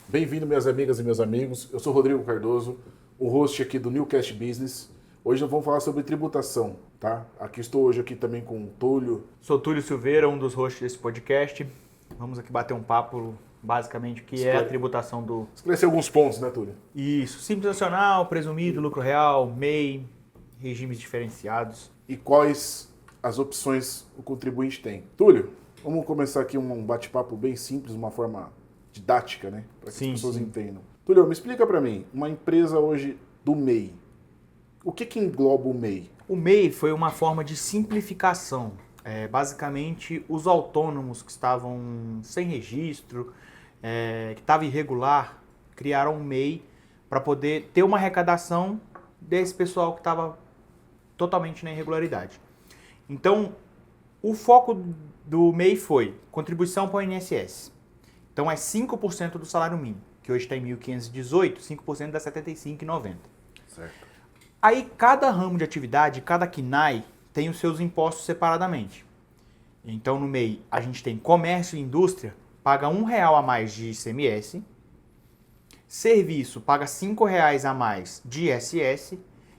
Bem-vindo, minhas amigas e meus amigos. Eu sou Rodrigo Cardoso, o host aqui do Newcast Business. Hoje nós vamos falar sobre tributação, tá? Aqui estou hoje aqui também com o Túlio. Sou Túlio Silveira, um dos hosts desse podcast. Vamos aqui bater um papo, basicamente, o que é a tributação do... Esclarecer alguns pontos, né, Túlio? Isso, Simples Nacional, Presumido, Lucro Real, MEI, regimes diferenciados. E quais as opções o contribuinte tem. Túlio, vamos começar aqui um bate-papo bem simples, uma forma didática, né? Para que as pessoas entendam. Túlio, me explica para mim, uma empresa hoje do MEI, o que engloba o MEI? O MEI foi uma forma de simplificação. Basicamente, os autônomos que estavam sem registro, que estava irregular, criaram um MEI para poder ter uma arrecadação desse pessoal que estava totalmente na irregularidade. Então, o foco do MEI foi contribuição para o INSS. Então, é 5% do salário mínimo, que hoje está em 1.518, 5% dá R$ 75,90. Certo. Aí, cada ramo de atividade, cada CNAE, tem os seus impostos separadamente. Então, no MEI, a gente tem comércio e indústria, paga R$1 a mais de ICMS. Serviço, paga R$5 a mais de ISS.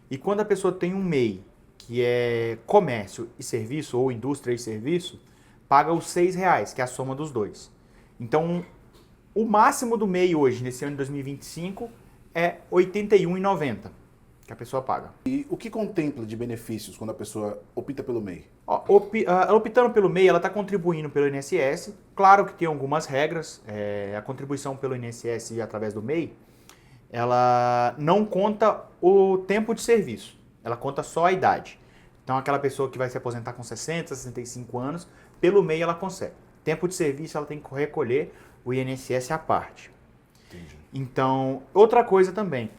E quando a pessoa tem um MEI, que é comércio e serviço, ou indústria e serviço, paga os R$6, que é a soma dos dois. Então, o máximo do MEI hoje, nesse ano de 2025, é R$ 81,90 que a pessoa paga. E o que contempla de benefícios quando a pessoa opta pelo MEI? Optando pelo MEI, ela está contribuindo pelo INSS. Claro que tem algumas regras. A contribuição pelo INSS através do MEI, ela não conta o tempo de serviço. Ela conta só a idade. Então, aquela pessoa que vai se aposentar com 60, 65 anos, pelo MEI ela consegue. Tempo de serviço, ela tem que recolher o INSS à parte. Entendi. Então, outra coisa também,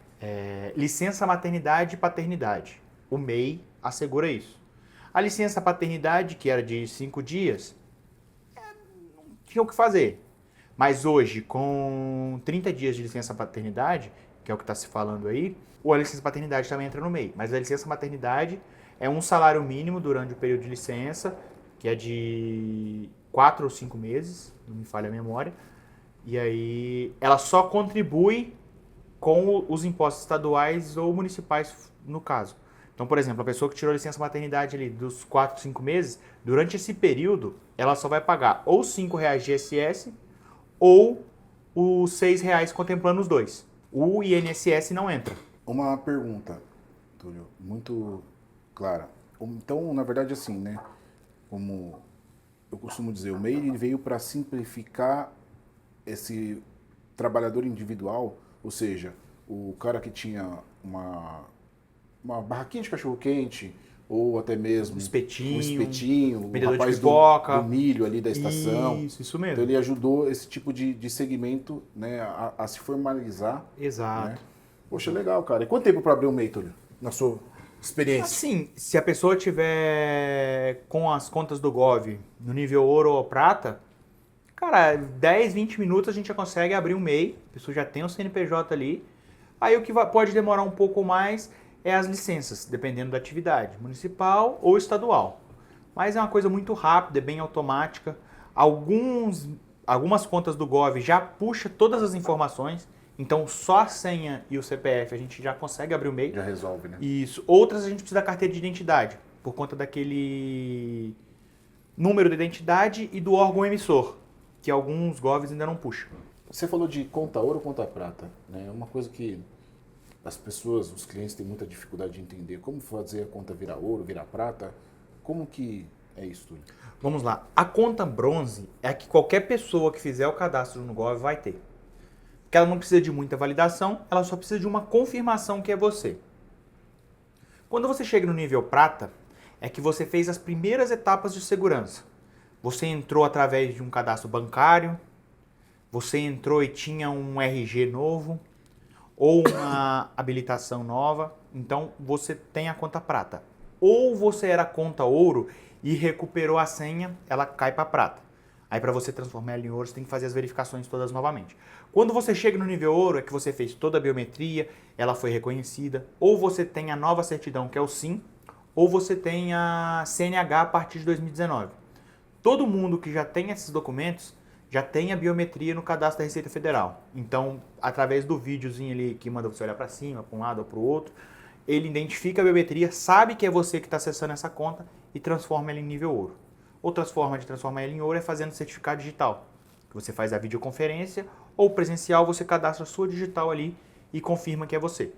licença maternidade e paternidade. O MEI assegura isso. A licença paternidade, que era de 5 dias, não tinha o que fazer. Mas hoje, com 30 dias de licença paternidade, que é o que está se falando aí, ou a licença paternidade também entra no MEI. Mas a licença maternidade é um salário mínimo durante o período de licença, que é de 4 ou 5 meses, não me falha a memória. E aí ela só contribui com os impostos estaduais ou municipais, no caso. Então, por exemplo, a pessoa que tirou a licença maternidade ali dos 4, 5 meses, durante esse período, ela só vai pagar ou R$5 de ISS ou os R$6 contemplando os dois. O INSS não entra. Uma pergunta, Túlio, muito clara. Então, na verdade, assim, né? Como eu costumo dizer, o MEI ele veio para simplificar esse trabalhador individual, ou seja, o cara que tinha uma barraquinha de cachorro-quente, ou até mesmo um espetinho, o vendedor rapaz de pipoca, do milho ali da estação. Isso mesmo. Então ele ajudou esse tipo de segmento, né, a se formalizar. Exato. Né? Poxa, legal, cara. E quanto tempo para abrir o MEI, Túlio? Na sua experiência? Assim, se a pessoa tiver com as contas do Gov no nível ouro ou prata, cara, 10, 20 minutos a gente já consegue abrir um MEI, a pessoa já tem o CNPJ ali. Aí o que pode demorar um pouco mais é as licenças, dependendo da atividade, municipal ou estadual. Mas é uma coisa muito rápida, é bem automática. Algumas contas do Gov já puxa todas as informações, então só a senha e o CPF a gente já consegue abrir o MEI. Já resolve, né? Isso. Outras a gente precisa da carteira de identidade, por conta daquele número de identidade e do órgão emissor, que alguns Govs ainda não puxam. Você falou de conta ouro ou conta prata, né? Uma coisa que as pessoas, os clientes têm muita dificuldade de entender. Como fazer a conta virar ouro, virar prata? Como que é isso tudo? Vamos lá. A conta bronze é a que qualquer pessoa que fizer o cadastro no Gov vai ter. Porque ela não precisa de muita validação, ela só precisa de uma confirmação que é você. Quando você chega no nível prata, é que você fez as primeiras etapas de segurança. Você entrou através de um cadastro bancário, você entrou e tinha um RG novo, ou uma habilitação nova, então você tem a conta prata. Ou você era conta ouro e recuperou a senha, ela cai para prata. Aí para você transformar ela em ouro, você tem que fazer as verificações todas novamente. Quando você chega no nível ouro, é que você fez toda a biometria, ela foi reconhecida, ou você tem a nova certidão, que é o SIM, ou você tem a CNH a partir de 2019. Todo mundo que já tem esses documentos já tem a biometria no cadastro da Receita Federal. Então, através do videozinho ali que manda você olhar para cima, para um lado ou para o outro, ele identifica a biometria, sabe que é você que está acessando essa conta e transforma ela em nível ouro. Outra forma de transformar ela em ouro é fazendo certificado digital. Que você faz a videoconferência ou presencial, você cadastra a sua digital ali e confirma que é você.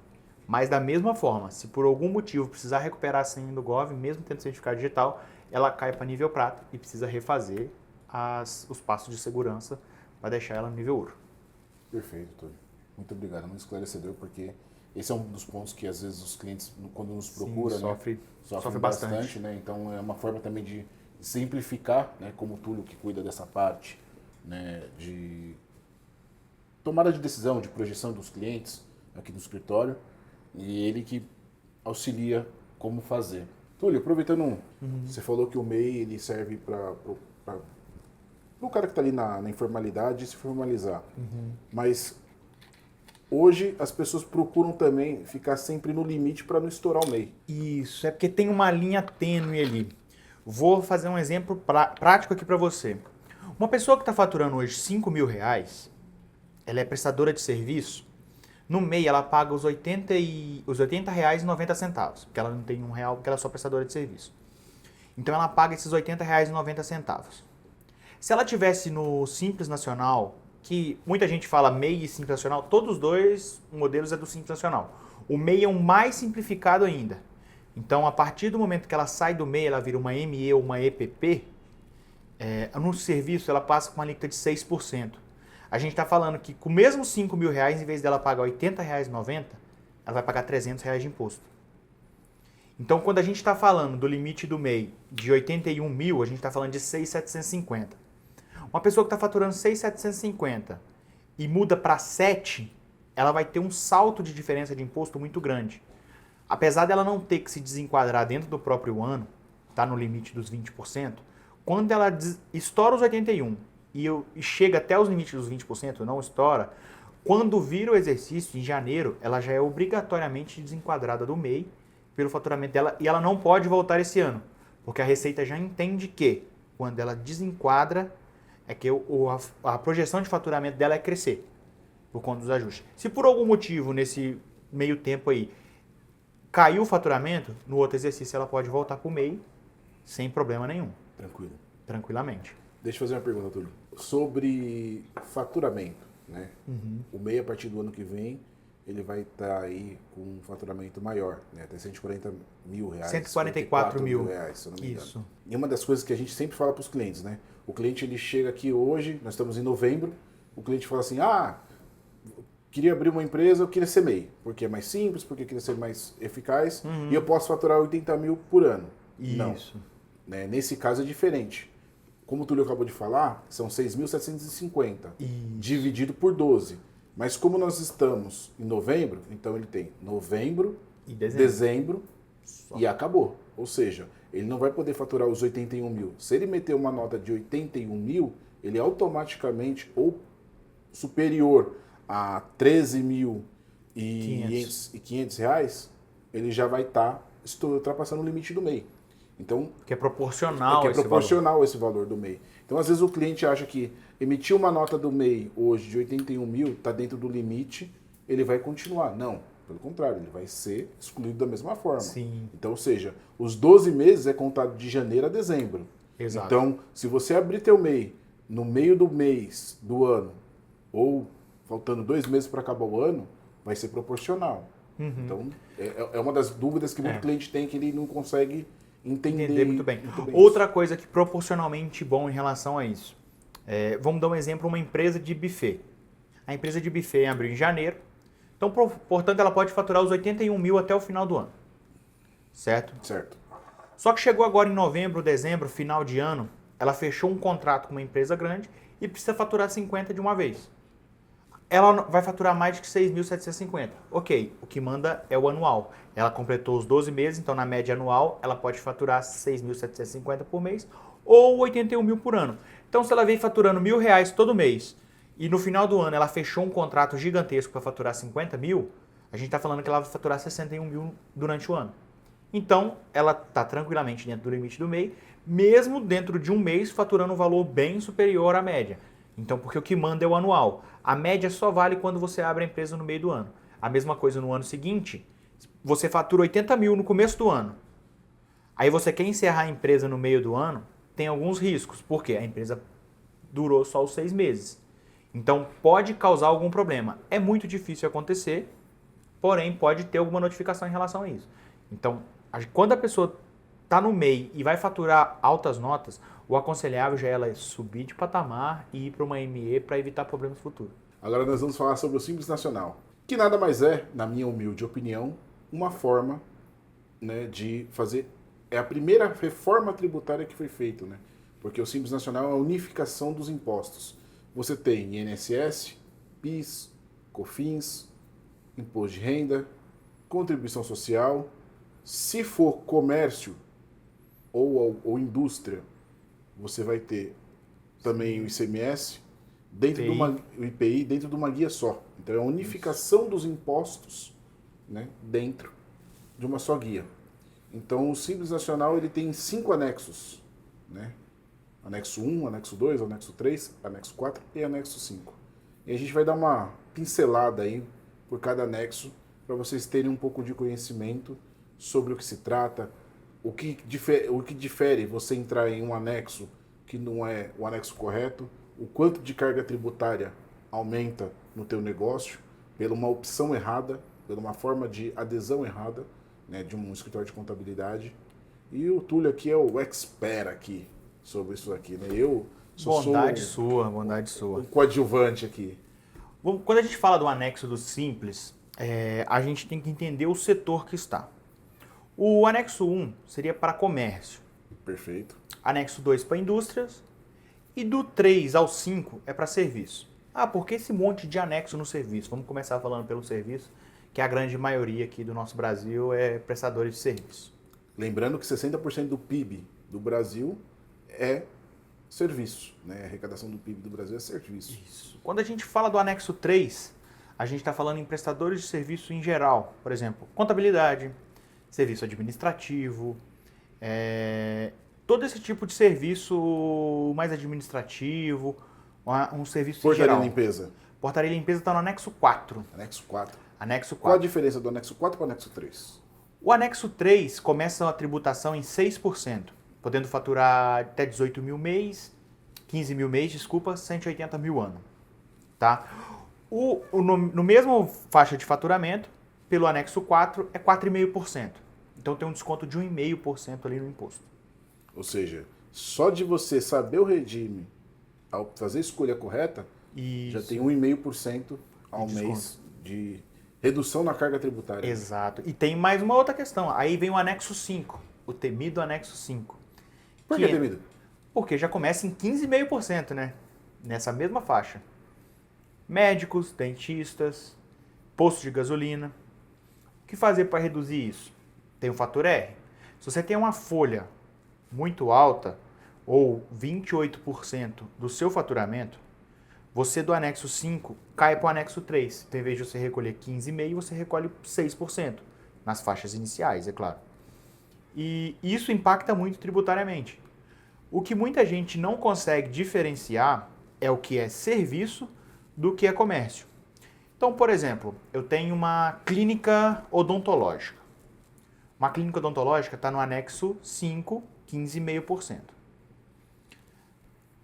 Mas da mesma forma, se por algum motivo precisar recuperar a senha do Gov, mesmo tendo certificado digital, ela cai para nível prata e precisa refazer os passos de segurança para deixar ela no nível ouro. Perfeito, Túlio. Muito obrigado, muito esclarecedor, porque esse é um dos pontos que às vezes os clientes, quando nos procuram, sofre sofrem bastante, né? Então é uma forma também de simplificar, né? Como o Túlio que cuida dessa parte, né? De tomada de decisão, de projeção dos clientes aqui no escritório, e ele que auxilia como fazer. Túlio, aproveitando, você falou que o MEI ele serve para o cara que está ali na informalidade se formalizar. Mas hoje as pessoas procuram também ficar sempre no limite para não estourar o MEI. Isso, é porque tem uma linha tênue ali. Vou fazer um exemplo prático aqui para você. Uma pessoa que está faturando hoje R$ 5.000, ela é prestadora de serviço, no MEI ela paga os R$ 80,90, porque ela não tem R$1, porque ela é só prestadora de serviço. Então ela paga esses R$ 80,90. Se ela tivesse no Simples Nacional, que muita gente fala MEI e Simples Nacional, todos os dois modelos é do Simples Nacional. O MEI é o mais simplificado ainda. Então, a partir do momento que ela sai do MEI, ela vira uma ME ou uma EPP, no serviço ela passa com uma alíquota de 6%. A gente está falando que com o mesmo R$5.000, em vez dela pagar R$ 80,90, ela vai pagar R$300 de imposto. Então, quando a gente está falando do limite do MEI de 81 mil, a gente está falando de 6.750. Uma pessoa que está faturando 6.750 e muda para 7, ela vai ter um salto de diferença de imposto muito grande. Apesar dela não ter que se desenquadrar dentro do próprio ano, está no limite dos 20%, quando ela estoura os 81 e chega até os limites dos 20%, não estoura, quando vira o exercício, em janeiro, ela já é obrigatoriamente desenquadrada do MEI pelo faturamento dela e ela não pode voltar esse ano, porque a Receita já entende que quando ela desenquadra, é que a projeção de faturamento dela é crescer por conta dos ajustes. Se por algum motivo, nesse meio tempo aí, caiu o faturamento, no outro exercício ela pode voltar para o MEI sem problema nenhum. Tranquilo. Tranquilamente. Deixa eu fazer uma pergunta, Túlio. Sobre faturamento, né? O MEI, a partir do ano que vem, ele vai estar aí com um faturamento maior, né? Até R$140 mil. 144 mil. Se eu não me engano. Isso. E uma das coisas que a gente sempre fala para os clientes, né? O cliente ele chega aqui hoje, nós estamos em novembro, o cliente fala assim, queria abrir uma empresa, eu queria ser MEI, porque é mais simples, porque eu queria ser mais eficaz, e eu posso faturar 80 mil por ano. Isso. Não. Né? Nesse caso é diferente. Como o Túlio acabou de falar, são 6.750 dividido por 12. Mas como nós estamos em novembro, então ele tem novembro, E dezembro e acabou. Ou seja, ele não vai poder faturar os 81 mil. Se ele meter uma nota de 81 mil, ele automaticamente, ou superior a 13.500 reais, ele já vai estar ultrapassando o limite do MEI. Então, que é proporcional, esse valor do MEI. Então, às vezes o cliente acha que emitir uma nota do MEI hoje de 81 mil, está dentro do limite, ele vai continuar. Não, pelo contrário, ele vai ser excluído da mesma forma. Sim. Então, ou seja, os 12 meses é contado de janeiro a dezembro. Exato. Então, se você abrir teu MEI no meio do mês do ano, ou faltando 2 meses para acabar o ano, vai ser proporcional. Então, é uma das dúvidas que muito cliente tem, que ele não consegue entender muito bem. Muito Outra coisa que proporcionalmente bom em relação a isso. Vamos dar um exemplo, uma empresa de buffet. A empresa de buffet abriu em janeiro, então, portanto, ela pode faturar os 81 mil até o final do ano. Certo? Certo. Só que chegou agora em novembro, dezembro, final de ano, ela fechou um contrato com uma empresa grande e precisa faturar 50 de uma vez. Ela vai faturar mais de 6.750. Ok, o que manda é o anual. Ela completou os 12 meses, então na média anual ela pode faturar 6.750 por mês ou 81 mil por ano. Então se ela vem faturando R$1.000 todo mês e no final do ano ela fechou um contrato gigantesco para faturar 50 mil, a gente está falando que ela vai faturar 61 mil durante o ano. Então ela está tranquilamente dentro do limite do MEI, mesmo dentro de um mês faturando um valor bem superior à média. Então, porque o que manda é o anual. A média só vale quando você abre a empresa no meio do ano. A mesma coisa no ano seguinte, você fatura 80 mil no começo do ano. Aí você quer encerrar a empresa no meio do ano, tem alguns riscos. Por quê? A empresa durou só os 6 meses. Então, pode causar algum problema. É muito difícil acontecer, porém, pode ter alguma notificação em relação a isso. Então, quando a pessoa está no MEI e vai faturar altas notas, o aconselhável já é ela subir de patamar e ir para uma ME para evitar problemas futuros. Agora nós vamos falar sobre o Simples Nacional, que nada mais é, na minha humilde opinião, uma forma, né, de fazer... É a primeira reforma tributária que foi feita, né? Porque o Simples Nacional é a unificação dos impostos. Você tem INSS, PIS, COFINS, Imposto de Renda, Contribuição Social. Se for comércio ou indústria, você vai ter também o ICMS, dentro de o IPI dentro de uma guia só. Então é a unificação dos impostos, né, dentro de uma só guia. Então o Simples Nacional ele tem 5 anexos, né? Anexo 1, anexo 2, anexo 3, anexo 4 e anexo 5. E a gente vai dar uma pincelada aí por cada anexo para vocês terem um pouco de conhecimento sobre o que se trata, o que difere você entrar em um anexo que não é o anexo correto, o quanto de carga tributária aumenta no teu negócio pela uma opção errada, pela uma forma de adesão errada, né, de um escritório de contabilidade. E o Túlio aqui é o expert aqui sobre isso aqui, né? Eu sou bondade sua. Um coadjuvante aqui. Quando a gente fala do anexo do Simples, a gente tem que entender o setor que está. O anexo 1 seria para comércio. Perfeito. Anexo 2 para indústrias. E do 3 ao 5 é para serviço. Ah, por que esse monte de anexo no serviço? Vamos começar falando pelo serviço, que a grande maioria aqui do nosso Brasil é prestadores de serviço. Lembrando que 60% do PIB do Brasil é serviço, né? A arrecadação do PIB do Brasil é serviço. Isso. Quando a gente fala do anexo 3, a gente está falando em prestadores de serviço em geral. Por exemplo, contabilidade, serviço administrativo, todo esse tipo de serviço mais administrativo, um serviço em geral. Portaria e limpeza. Portaria e limpeza está no anexo 4. Anexo 4. Anexo 4. Qual a diferença do anexo 4 para o anexo 3? O anexo 3 começa a tributação em 6%, podendo faturar até 18 mil mês, 15 mil mês, 180 mil ano. Tá? No mesmo faixa de faturamento, pelo anexo 4, é 4,5%. Então tem um desconto de 1,5% ali no imposto. Ou seja, só de você saber o regime, ao fazer a escolha correta, Isso. já tem 1,5% ao mês de redução na carga tributária. Exato. E tem mais uma outra questão. Aí vem o anexo 5, o temido anexo 5. Por que temido? Porque já começa em 15,5%, né? Nessa mesma faixa. Médicos, dentistas, posto de gasolina. O que fazer para reduzir isso? Tem o fator R. Se você tem uma folha muito alta, ou 28% do seu faturamento, você do anexo 5 cai para o anexo 3. Então, em vez de você recolher 15,5%, você recolhe 6%. Nas faixas iniciais, é claro. E isso impacta muito tributariamente. O que muita gente não consegue diferenciar é o que é serviço do que é comércio. Então, por exemplo, eu tenho uma clínica odontológica. Uma clínica odontológica está no anexo 5, 15,5%.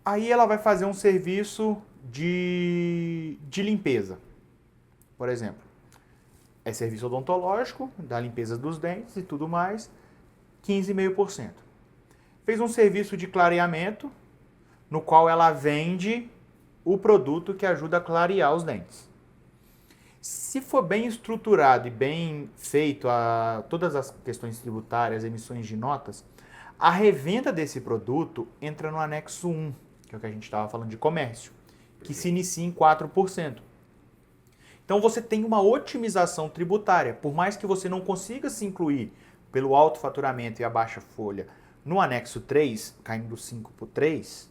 Aí ela vai fazer um serviço de limpeza, por exemplo. É serviço odontológico, da limpeza dos dentes e tudo mais, 15,5%. Fez um serviço de clareamento, no qual ela vende o produto que ajuda a clarear os dentes. Se for bem estruturado e bem feito todas as questões tributárias, emissões de notas, a revenda desse produto entra no anexo 1, que é o que a gente estava falando de comércio, que se inicia em 4%. Então você tem uma otimização tributária, por mais que você não consiga se incluir pelo alto faturamento e a baixa folha no anexo 3, caindo do 5 para o 3,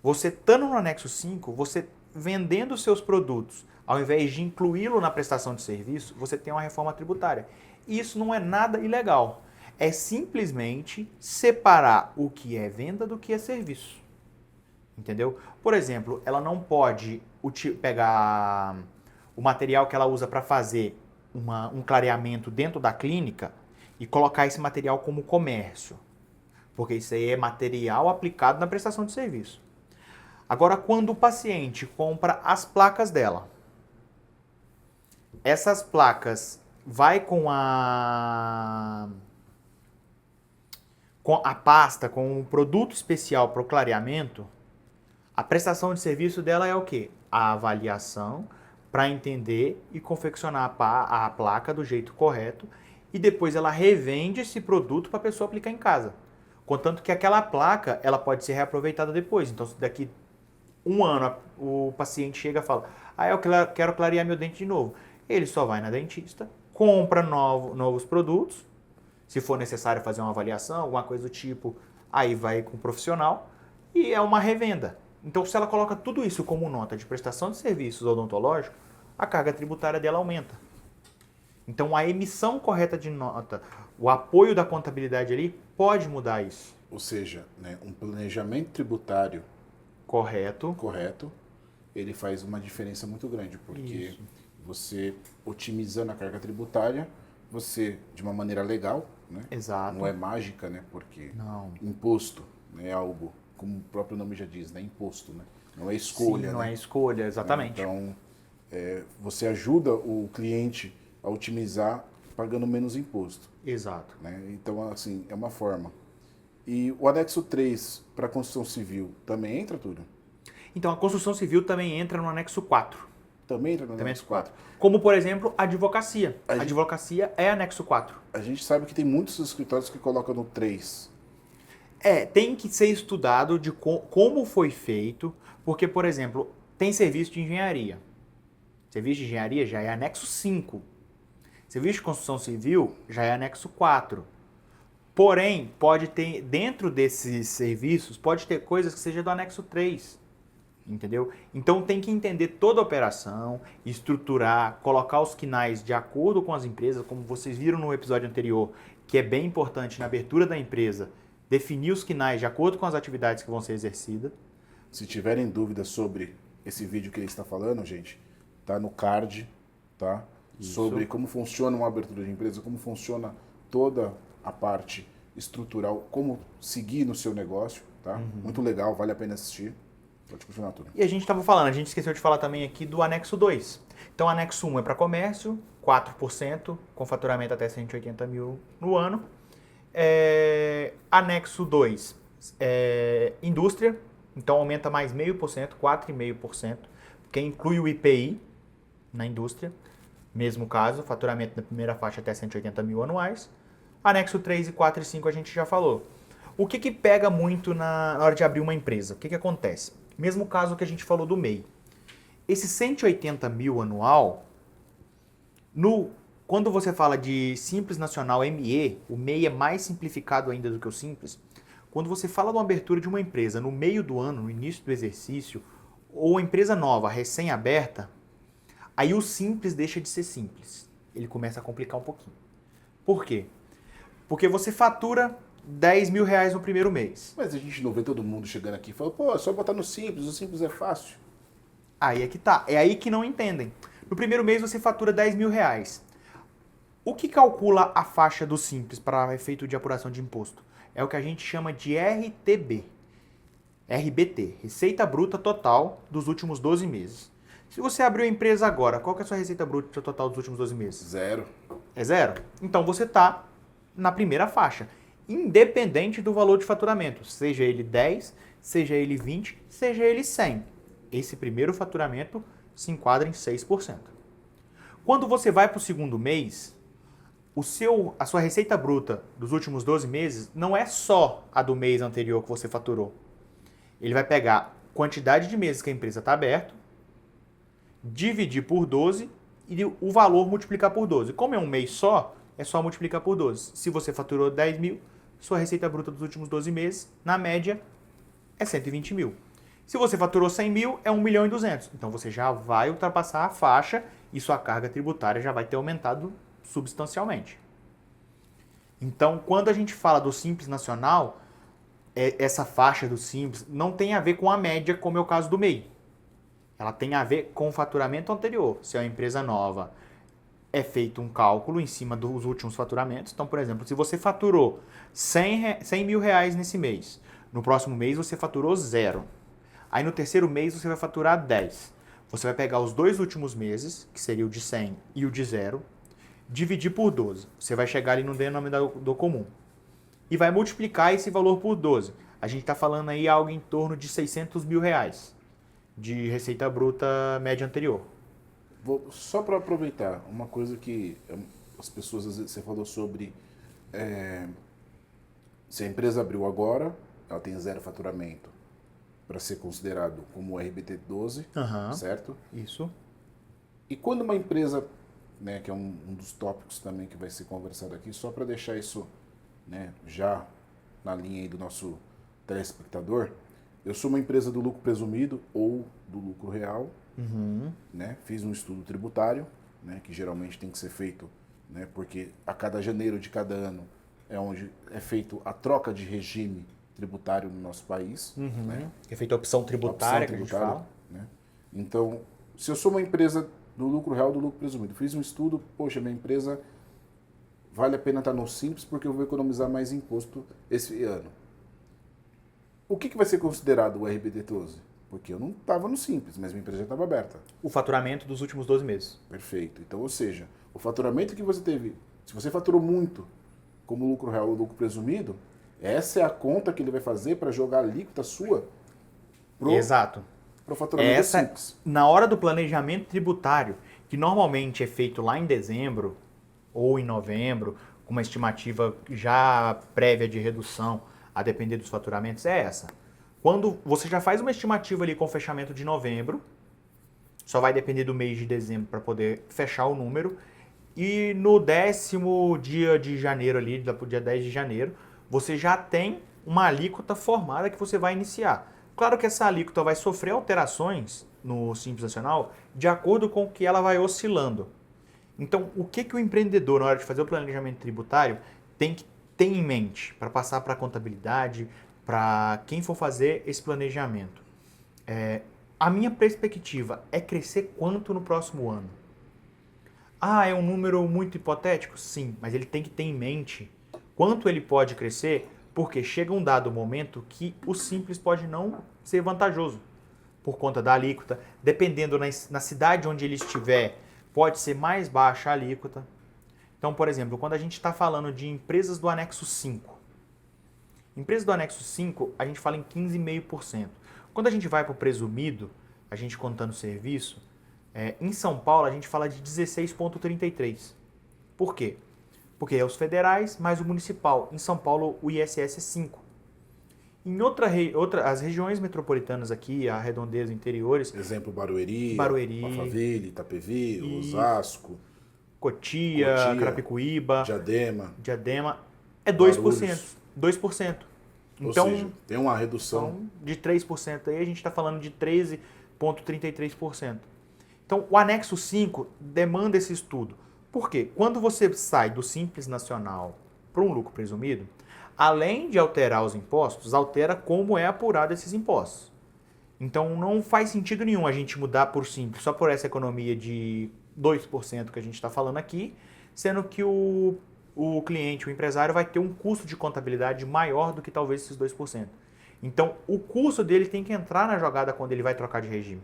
você estando no anexo 5, você vendendo seus produtos, ao invés de incluí-lo na prestação de serviço, você tem uma reforma tributária. E isso não é nada ilegal. É simplesmente separar o que é venda do que é serviço. Entendeu? Por exemplo, ela não pode pegar o material que ela usa para fazer um clareamento dentro da clínica e colocar esse material como comércio. Porque isso aí é material aplicado na prestação de serviço. Agora, quando o paciente compra as placas dela, essas placas vai com a pasta, com um produto especial para o clareamento, a prestação de serviço dela é o quê? A avaliação para entender e confeccionar a placa do jeito correto e depois ela revende esse produto para a pessoa aplicar em casa. Contanto que aquela placa ela pode ser reaproveitada depois. Então, se daqui um ano o paciente chega e fala: ah, eu quero clarear meu dente de novo. Ele só vai na dentista, compra novos produtos. Se for necessário fazer uma avaliação, alguma coisa do tipo, aí vai com o profissional e é uma revenda. Então, se ela coloca tudo isso como nota de prestação de serviços odontológicos, a carga tributária dela aumenta. Então, a emissão correta de nota, o apoio da contabilidade ali, pode mudar isso. Ou seja, né, um planejamento tributário correto, ele faz uma diferença muito grande, porque Isso. você otimizando a carga tributária, você, de uma maneira legal, né? Exato. Não é mágica, né? Porque Não. imposto, né, é algo, como o próprio nome já diz, né? Imposto, né? Não é escolha. Sim, não né? é escolha, exatamente. Então, você ajuda o cliente a otimizar pagando menos imposto. Exato. Né? Então, assim, é uma forma. E o anexo 3 para a construção civil também entra tudo? Então, a construção civil também entra no anexo 4. Também entra no Também anexo 4. Como, por exemplo, a advocacia. A advocacia é anexo 4. A gente sabe que tem muitos escritórios que colocam no 3. Tem que ser estudado de como foi feito, porque, por exemplo, tem serviço de engenharia. Serviço de engenharia já é anexo 5. Serviço de construção civil já é anexo 4. Porém, pode ter, dentro desses serviços, pode ter coisas que seja do anexo 3. Entendeu? Então tem que entender toda a operação, estruturar, colocar os quinais de acordo com as empresas, como vocês viram no episódio anterior, que é bem importante na abertura da empresa, definir os quinais de acordo com as atividades que vão ser exercidas. Se tiverem dúvidas sobre esse vídeo que ele está falando, gente, tá no card, tá? Isso. Sobre como funciona uma abertura de empresa, como funciona toda a parte estrutural, como seguir no seu negócio, tá? Muito legal, vale a pena assistir. Pode continuar, Túlio. E a gente estava falando, a gente esqueceu de falar também aqui do anexo 2. Então, o anexo 1 é para comércio, 4%, com faturamento até 180 mil no ano. Anexo 2 é indústria, então aumenta mais 0,5%, 4,5%, que inclui o IPI na indústria. Mesmo caso, faturamento na primeira faixa até 180 mil anuais. Anexo 3, 4 e 5 a gente já falou. O que pega muito na hora de abrir uma empresa? O que acontece? Mesmo caso que a gente falou do MEI. Esse 180 mil anual, quando você fala de Simples Nacional ME, o MEI é mais simplificado ainda do que o Simples. Quando você fala de uma abertura de uma empresa no meio do ano, no início do exercício, ou uma empresa nova, recém-aberta, aí o Simples deixa de ser simples. Ele começa a complicar um pouquinho. Por quê? Porque você fatura 10 mil reais no primeiro mês. Mas a gente não vê todo mundo chegando aqui e falando, pô, é só botar no Simples, o Simples é fácil. Aí é que tá. É aí que não entendem. No primeiro mês você fatura 10 mil reais. O que calcula a faixa do Simples para efeito de apuração de imposto? É o que a gente chama de RTB. RBT, Receita Bruta Total dos últimos 12 meses. Se você abriu a empresa agora, qual que é a sua receita bruta total dos últimos 12 meses? 0. É 0? Então você está na primeira faixa, independente do valor de faturamento, seja ele 10, seja ele 20, seja ele 100. Esse primeiro faturamento se enquadra em 6%. Quando você vai para o segundo mês, a sua receita bruta dos últimos 12 meses não é só a do mês anterior que você faturou. Ele vai pegar a quantidade de meses que a empresa está aberta, dividir por 12 e o valor multiplicar por 12. Como é um mês só, é só multiplicar por 12. Se você faturou 10 mil, sua receita bruta dos últimos 12 meses, na média, é 120 mil. Se você faturou 100 mil, é 1 milhão e 200. Então você já vai ultrapassar a faixa e sua carga tributária já vai ter aumentado substancialmente. Então, quando a gente fala do Simples Nacional, essa faixa do Simples não tem a ver com a média, como é o caso do MEI. Ela tem a ver com o faturamento anterior. Se é uma empresa nova, é feito um cálculo em cima dos últimos faturamentos. Então, por exemplo, se você faturou 100 mil reais nesse mês, no próximo mês você faturou 0. Aí no terceiro mês você vai faturar 10. Você vai pegar os 2 últimos meses, que seria o de 100 e o de 0, dividir por 12. Você vai chegar ali no denominador comum. E vai multiplicar esse valor por 12. A gente está falando aí algo em torno de 600 mil reais de receita bruta média anterior. Só para aproveitar, uma coisa que as pessoas, às vezes, você falou sobre se a empresa abriu agora, ela tem 0 faturamento para ser considerado como RBT 12, certo? Isso. E quando uma empresa, né, que é um dos tópicos também que vai ser conversado aqui, só para deixar isso, né, já na linha aí do nosso telespectador, eu sou uma empresa do lucro presumido ou do lucro real, né, fiz um estudo tributário, né, que geralmente tem que ser feito, né, porque a cada janeiro de cada ano é onde é feito a troca de regime tributário no nosso país. Né? É feita a opção tributária, que a gente fala. Né? Então, se eu sou uma empresa do lucro real, do lucro presumido, fiz um estudo, poxa, minha empresa vale a pena estar no Simples porque eu vou economizar mais imposto esse ano. O que vai ser considerado o RBT 12? Porque eu não estava no Simples, mas minha empresa já estava aberta. O faturamento dos últimos 12 meses. Perfeito. Então, ou seja, o faturamento que você teve, se você faturou muito como lucro real ou lucro presumido, essa é a conta que ele vai fazer para jogar a alíquota sua Exato. Pro faturamento Simples. Na hora do planejamento tributário, que normalmente é feito lá em dezembro ou em novembro, com uma estimativa já prévia de redução, a depender dos faturamentos, é essa. Quando você já faz uma estimativa ali com o fechamento de novembro, só vai depender do mês de dezembro para poder fechar o número, e no 10º dia de janeiro ali, pro dia 10 de janeiro, você já tem uma alíquota formada que você vai iniciar. Claro que essa alíquota vai sofrer alterações no Simples Nacional de acordo com o que ela vai oscilando. Então, o que o empreendedor, na hora de fazer o planejamento tributário, tem que ter em mente para passar para a contabilidade, para quem for fazer esse planejamento? A minha perspectiva é crescer quanto no próximo ano? Ah, é um número muito hipotético? Sim, mas ele tem que ter em mente quanto ele pode crescer, porque chega um dado momento que o Simples pode não ser vantajoso por conta da alíquota. Dependendo na cidade onde ele estiver, pode ser mais baixa a alíquota. Então, por exemplo, quando a gente está falando de empresas do anexo 5, empresas do anexo 5, a gente fala em 15,5%. Quando a gente vai para o presumido, a gente contando serviço, em São Paulo a gente fala de 16,33%. Por quê? Porque é os federais mais o municipal. Em São Paulo, o ISS é 5%. Em as regiões metropolitanas aqui, a redondeza, interiores... Exemplo, Barueri, Alphaville, Itapevi, Osasco, Cotia, Carapicuíba, Diadema, é 2%. 2%. Então, ou seja, tem uma redução. Então, de 3% aí, a gente está falando de 13,33%. Então, o anexo 5 demanda esse estudo. Por quê? Quando você sai do Simples Nacional para um lucro presumido, além de alterar os impostos, altera como é apurado esses impostos. Então, não faz sentido nenhum a gente mudar por Simples só por essa economia de 2% que a gente está falando aqui, sendo que o cliente, o empresário, vai ter um custo de contabilidade maior do que talvez esses 2%. Então, o custo dele tem que entrar na jogada quando ele vai trocar de regime.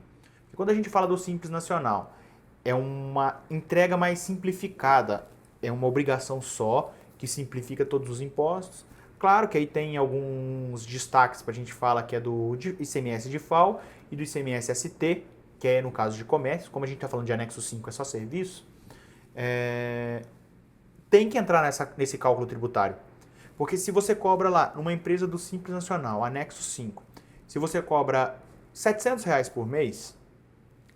E quando a gente fala do Simples Nacional, é uma entrega mais simplificada, é uma obrigação só que simplifica todos os impostos. Claro que aí tem alguns destaques para a gente falar que é do ICMS de FAO e do ICMS ST, que é no caso de comércio, como a gente está falando de anexo 5 é só serviço, tem que entrar nesse cálculo tributário. Porque se você cobra lá, numa empresa do Simples Nacional, anexo 5, se você cobra R$700 por mês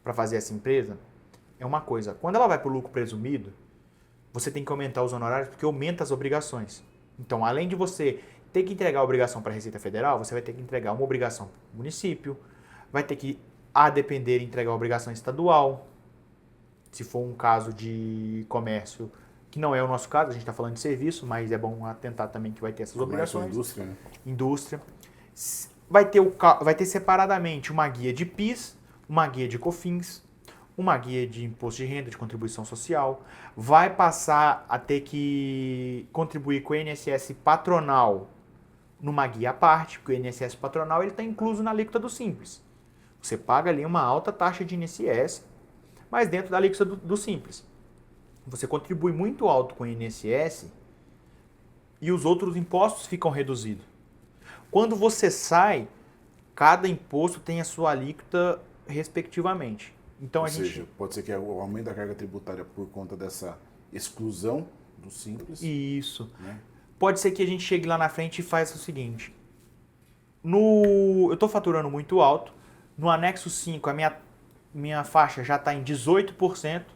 para fazer essa empresa, é uma coisa. Quando ela vai para o lucro presumido, você tem que aumentar os honorários porque aumenta as obrigações. Então, além de você ter que entregar a obrigação para a Receita Federal, você vai ter que entregar uma obrigação para o município, vai ter que, a depender, entregar a obrigação estadual, se for um caso de comércio que não é o nosso caso, a gente está falando de serviço, mas é bom atentar também que vai ter essas obrigações. Indústria, né? Indústria. Vai ter separadamente uma guia de PIS, uma guia de COFINS, uma guia de imposto de renda, de contribuição social. Vai passar a ter que contribuir com o INSS patronal numa guia à parte, porque o INSS patronal está incluso na alíquota do Simples. Você paga ali uma alta taxa de INSS, mas dentro da alíquota do Simples. Você contribui muito alto com o INSS e os outros impostos ficam reduzidos. Quando você sai, cada imposto tem a sua alíquota respectivamente. Então Ou seja, pode ser que o aumento da carga tributária por conta dessa exclusão do Simples. Isso. Né? Pode ser que a gente chegue lá na frente e faça o seguinte. Eu estou faturando muito alto. No anexo 5, a minha faixa já está em 18%.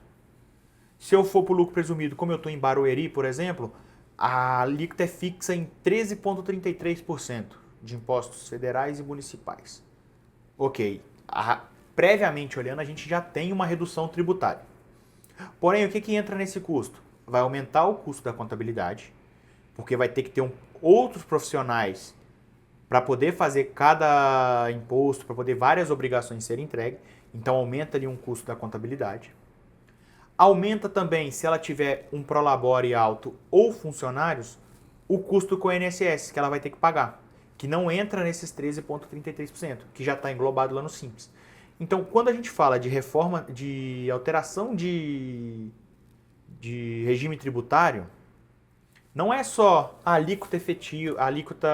Se eu for para o lucro presumido, como eu estou em Barueri, por exemplo, a alíquota é fixa em 13,33% de impostos federais e municipais. Ok. Previamente olhando, a gente já tem uma redução tributária. Porém, o que entra nesse custo? Vai aumentar o custo da contabilidade, porque vai ter que ter outros profissionais para poder fazer cada imposto, para poder várias obrigações serem entregues. Então, aumenta ali um custo da contabilidade. Aumenta também, se ela tiver um prolabore alto ou funcionários, o custo com o INSS que ela vai ter que pagar, que não entra nesses 13,33%, que já está englobado lá no Simples. Então, quando a gente fala de reforma, de alteração de regime tributário, não é só a alíquota efetiva, a alíquota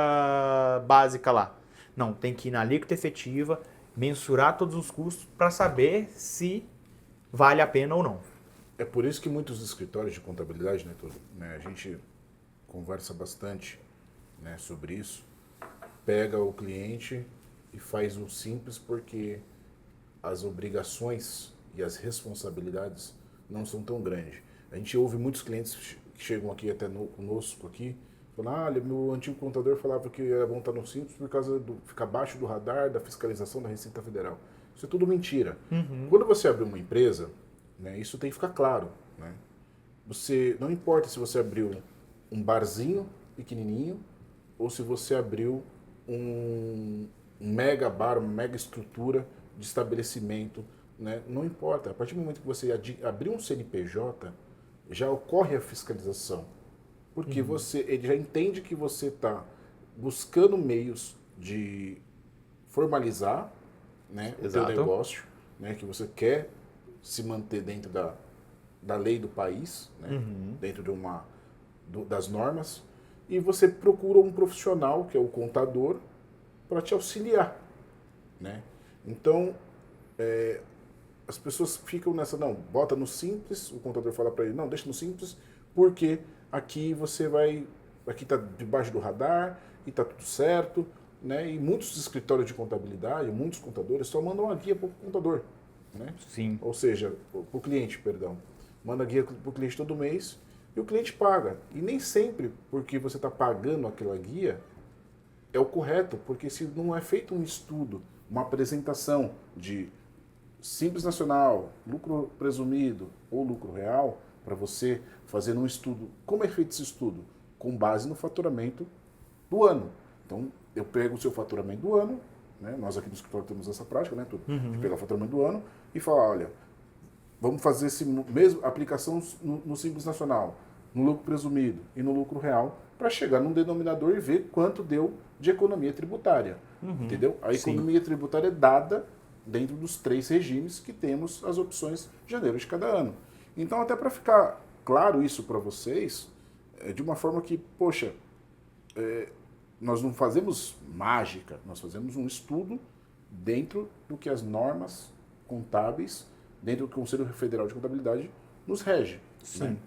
básica lá. Não, tem que ir na alíquota efetiva, mensurar todos os custos para saber se vale a pena ou não. É por isso que muitos escritórios de contabilidade, né, a gente conversa bastante, né, sobre isso, pega o cliente e faz um Simples porque as obrigações e as responsabilidades não são tão grandes. A gente ouve muitos clientes que chegam aqui até conosco aqui, falando, olha, meu antigo contador falava que era bom estar no Simples por causa do ficar abaixo do radar da fiscalização da Receita Federal. Isso é tudo mentira. Quando você abre uma empresa, né, isso tem que ficar claro. Né? Não importa se você abriu um barzinho pequenininho ou se você abriu um mega bar, uma mega estrutura de estabelecimento. Né? Não importa. A partir do momento que você abrir um CNPJ, já ocorre a fiscalização. Porque ele já entende que você está buscando meios de formalizar, né, o seu negócio, né, que você quer se manter dentro da lei do país, né? Dentro das normas, e você procura um profissional, que é o contador, para te auxiliar. Né? Então, as pessoas ficam nessa, não, bota no Simples, o contador fala para ele, não, deixa no Simples, porque aqui aqui está debaixo do radar, e está tudo certo, né? E muitos escritórios de contabilidade, muitos contadores só mandam uma guia para o contador. Né? Sim. Ou seja, para o cliente, perdão. Manda guia para o cliente todo mês e o cliente paga. E nem sempre, porque você está pagando aquela guia, é o correto, porque se não é feito um estudo, uma apresentação de Simples Nacional, lucro presumido ou lucro real, para você fazer um estudo. Como é feito esse estudo? Com base no faturamento do ano. Então, eu pego o seu faturamento do ano, né? Nós aqui no escritório temos essa prática, né? De pegar o faturamento do ano e falar, olha, vamos fazer esse mesmo aplicação no Simples Nacional, no lucro presumido e no lucro real, para chegar num denominador e ver quanto deu de economia tributária. Entendeu? A economia tributária é dada dentro dos 3 regimes que temos as opções de janeiro de cada ano. Então, até para ficar claro isso para vocês, de uma forma que, poxa, nós não fazemos mágica, nós fazemos um estudo dentro do que as normas contábeis, dentro do Conselho Federal de Contabilidade, nos rege. Sim. Né?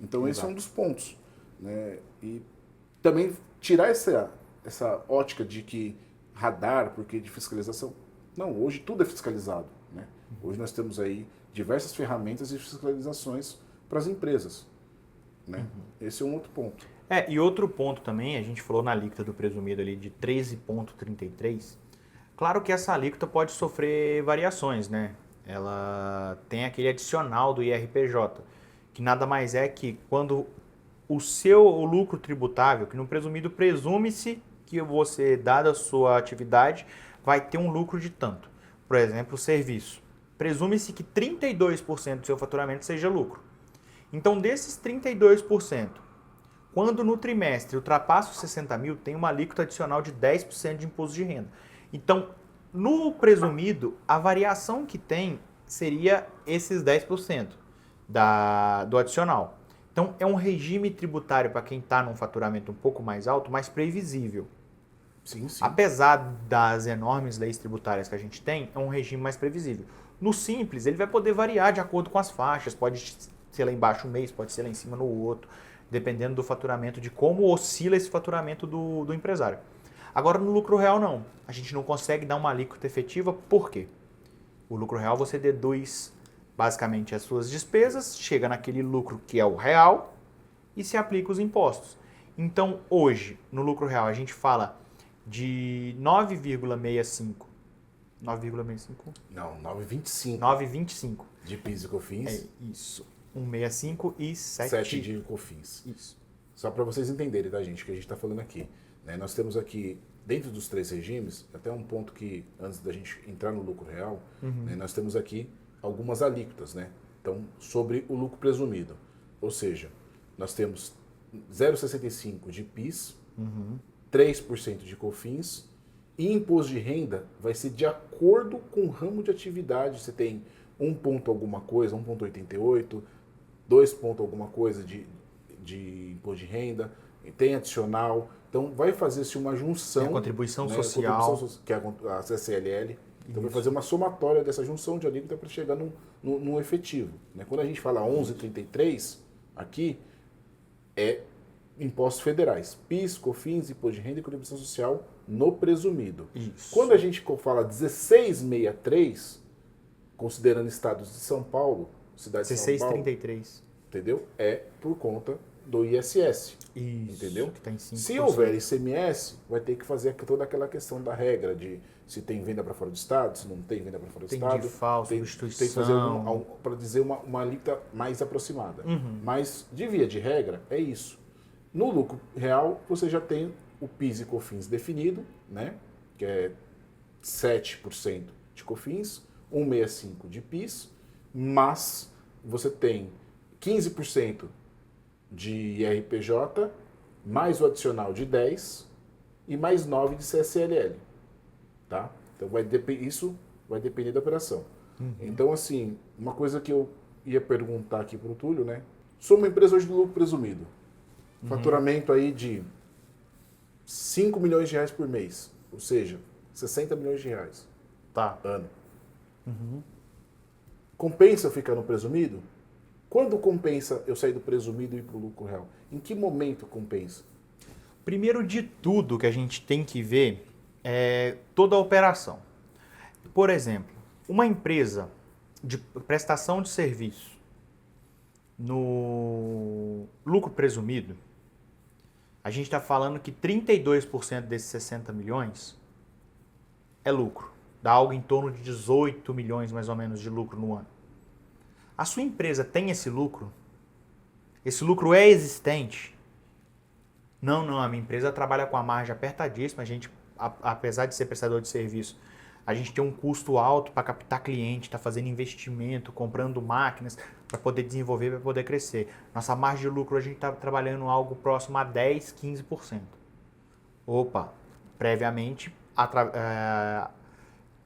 Então, esse é um dos pontos. Né? E também tirar essa ótica de que radar, porque de fiscalização. Não, hoje tudo é fiscalizado. Né? Hoje nós temos aí diversas ferramentas de fiscalizações para as empresas. Né? Esse é um outro ponto. E outro ponto também, a gente falou na alíquota do presumido ali de 13,33. Claro que essa alíquota pode sofrer variações, né? Ela tem aquele adicional do IRPJ, que nada mais é que quando o seu lucro tributável, que no presumido presume-se que você, dada a sua atividade, vai ter um lucro de tanto. Por exemplo, o serviço. Presume-se que 32% do seu faturamento seja lucro. Então, desses 32%, quando no trimestre ultrapassa os 60 mil, tem uma alíquota adicional de 10% de imposto de renda. Então, no presumido, a variação que tem seria esses 10% do adicional. Então, é um regime tributário para quem está num faturamento um pouco mais alto, mais previsível. Sim, sim. Apesar das enormes leis tributárias que a gente tem, é um regime mais previsível. No simples, ele vai poder variar de acordo com as faixas, pode ser lá embaixo um mês, pode ser lá em cima no outro, dependendo do faturamento, de como oscila esse faturamento do empresário. Agora, no lucro real, não. A gente não consegue dar uma alíquota efetiva, por quê? O lucro real você deduz basicamente as suas despesas, chega naquele lucro que é o real e se aplica os impostos. Então, hoje, no lucro real, a gente fala de 9,65. 9,65? Não, 9,25 9,25. de PIS e COFINS. É isso. 1,65 e 7 de COFINS. Isso. Só para vocês entenderem, tá, gente, o que a gente está falando aqui. Né? Nós temos aqui, dentro dos 3 regimes, até um ponto que, antes da gente entrar no lucro real, né, nós temos aqui algumas alíquotas, né? Então, sobre o lucro presumido. Ou seja, nós temos 0,65 de PIS, 3% de COFINS, e imposto de renda vai ser de acordo com o ramo de atividade. Você tem 1 ponto alguma coisa, 1,88, 2 ponto alguma coisa de imposto de renda, tem adicional. Então, vai fazer-se uma junção. É a contribuição né, social. Que é a CCLL. Então, vai Isso. fazer uma somatória dessa junção de alíquota para chegar no efetivo. Né? Quando a gente fala 11,33, aqui é impostos federais. PIS, COFINS, imposto de renda e contribuição social no presumido. Isso. Quando a gente fala 16,63, considerando estados de São Paulo, cidade de São Paulo, 16,33. entendeu? É por conta do ISS. Isso. Entendeu? Que tá em 5%. Se houver ICMS, vai ter que fazer toda aquela questão da regra de se tem venda para fora do estado, se não tem venda para fora do Tem estado. de FAO, Tem substituição. que fazer para dizer uma alíquota mais aproximada. Mas, de via de regra, é isso. No lucro real, você já tem o PIS e COFINS definido, né? Que é 7% de COFINS, 1,65% de PIS, mas você tem 15% de IRPJ, mais o adicional de 10% e mais 9% de CSLL. Tá? Então isso vai depender da operação. Então, assim, uma coisa que eu ia perguntar aqui para o Túlio, né? Sou uma empresa hoje de lucro presumido. Faturamento aí de 5 milhões de reais por mês. Ou seja, 60 milhões de reais Tá. ano. Compensa eu ficar no presumido? Quando compensa eu sair do presumido e ir para o lucro real? Em que momento compensa? Primeiro de tudo que a gente tem que ver é toda a operação. Por exemplo, uma empresa de prestação de serviço no lucro presumido, a gente está falando que 32% desses 60 milhões é lucro. Dá algo em torno de 18 milhões mais ou menos de lucro no ano. A sua empresa tem esse lucro? Esse lucro é existente? Não, a minha empresa trabalha com a margem apertadíssima. A gente, apesar de ser prestador de serviço, a gente tem um custo alto para captar cliente, está fazendo investimento, comprando máquinas para poder desenvolver, para poder crescer. Nossa margem de lucro, a gente está trabalhando algo próximo a 10, 15%. Opa, previamente,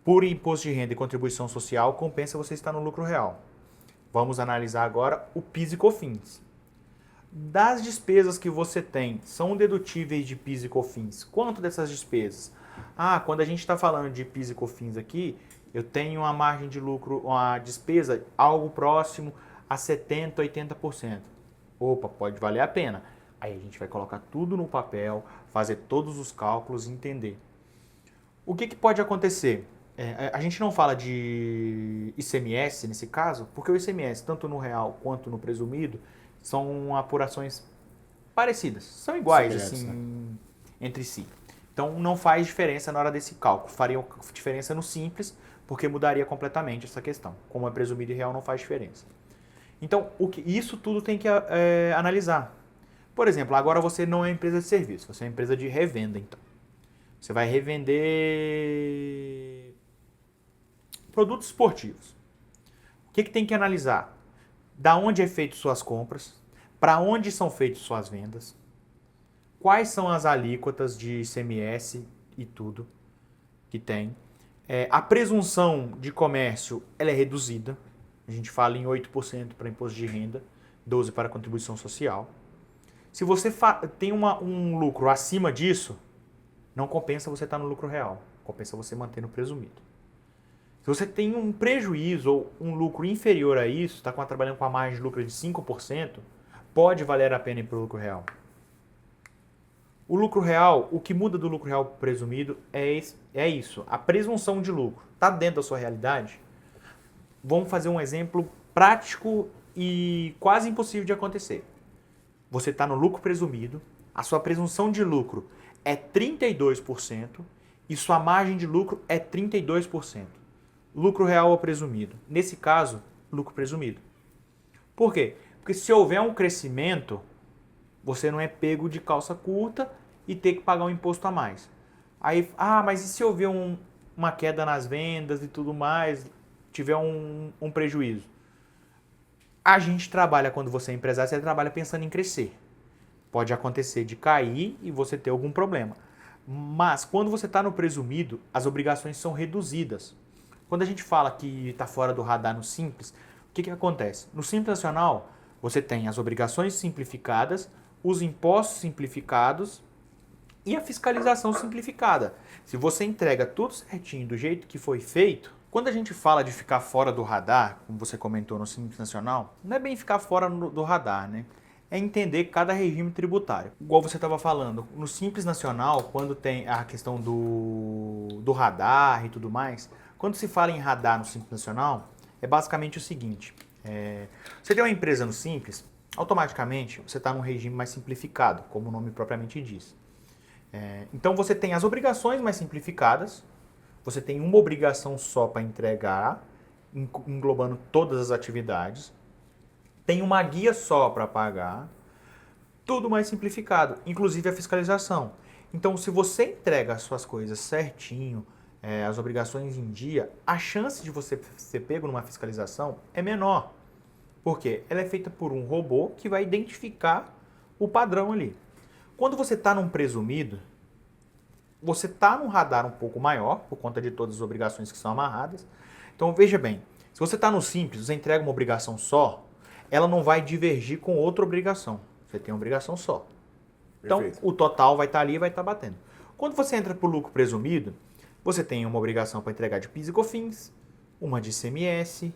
por imposto de renda e contribuição social, compensa você estar no lucro real. Vamos analisar agora o PIS e COFINS. Das despesas que você tem, são dedutíveis de PIS e COFINS. Quanto dessas despesas? Quando a gente está falando de PIS e COFINS aqui, eu tenho uma margem de lucro, uma despesa, algo próximo a 70%, 80%. Opa, pode valer a pena. Aí a gente vai colocar tudo no papel, fazer todos os cálculos e entender. O que pode acontecer? A gente não fala de ICMS nesse caso, porque o ICMS, tanto no real quanto no presumido, são apurações parecidas, são iguais assim, né? Entre si. Então não faz diferença na hora desse cálculo, faria diferença no simples, porque mudaria completamente essa questão. Como é presumido e real, não faz diferença. Então, isso tudo tem que analisar. Por exemplo, agora você não é uma empresa de serviço, você é uma empresa de revenda, então. Você vai revender produtos esportivos. O que tem que analisar? Da onde é feito suas compras, para onde são feitas suas vendas, quais são as alíquotas de ICMS e tudo que tem. A presunção de comércio ela é reduzida. A gente fala em 8% para imposto de renda, 12% para contribuição social. Se você tem um lucro acima disso, não compensa você estar no lucro real. Compensa você manter no presumido. Se você tem um prejuízo ou um lucro inferior a isso, está trabalhando com a margem de lucro de 5%, pode valer a pena ir para o lucro real. O lucro real, o que muda do lucro real para o presumido é isso, a presunção de lucro. Está dentro da sua realidade? Vamos fazer um exemplo prático e quase impossível de acontecer. Você está no lucro presumido, a sua presunção de lucro é 32% e sua margem de lucro é 32%. Lucro real ou presumido? Nesse caso, lucro presumido. Por quê? Porque se houver um crescimento, você não é pego de calça curta e ter que pagar um imposto a mais. Aí, mas e se houver uma queda nas vendas e tudo mais, tiver um prejuízo? A gente trabalha, quando você é empresário, você trabalha pensando em crescer. Pode acontecer de cair e você ter algum problema. Mas quando você está no presumido, as obrigações são reduzidas. Quando a gente fala que está fora do radar no Simples, o que acontece? No Simples Nacional, você tem as obrigações simplificadas, os impostos simplificados e a fiscalização simplificada. Se você entrega tudo certinho do jeito que foi feito, quando a gente fala de ficar fora do radar, como você comentou no Simples Nacional, não é bem ficar fora do radar, né? É entender cada regime tributário. Igual você estava falando, no Simples Nacional, quando tem a questão do radar e tudo mais, quando se fala em radar no Simples Nacional, é basicamente o seguinte, você tem uma empresa no Simples, automaticamente você está num regime mais simplificado, como o nome propriamente diz. Então você tem as obrigações mais simplificadas, você tem uma obrigação só para entregar, englobando todas as atividades, tem uma guia só para pagar, tudo mais simplificado, inclusive a fiscalização. Então, se você entrega as suas coisas certinho, as obrigações em dia, a chance de você ser pego numa fiscalização é menor. Por quê? Ela é feita por um robô que vai identificar o padrão ali. Quando você está num presumido, você está num radar um pouco maior, por conta de todas as obrigações que são amarradas. Então, veja bem, se você está no Simples, você entrega uma obrigação só, ela não vai divergir com outra obrigação. Você tem uma obrigação só. Então, o total vai estar ali e vai estar batendo. Quando você entra para o lucro presumido, você tem uma obrigação para entregar de PIS e COFINS, uma de ICMS,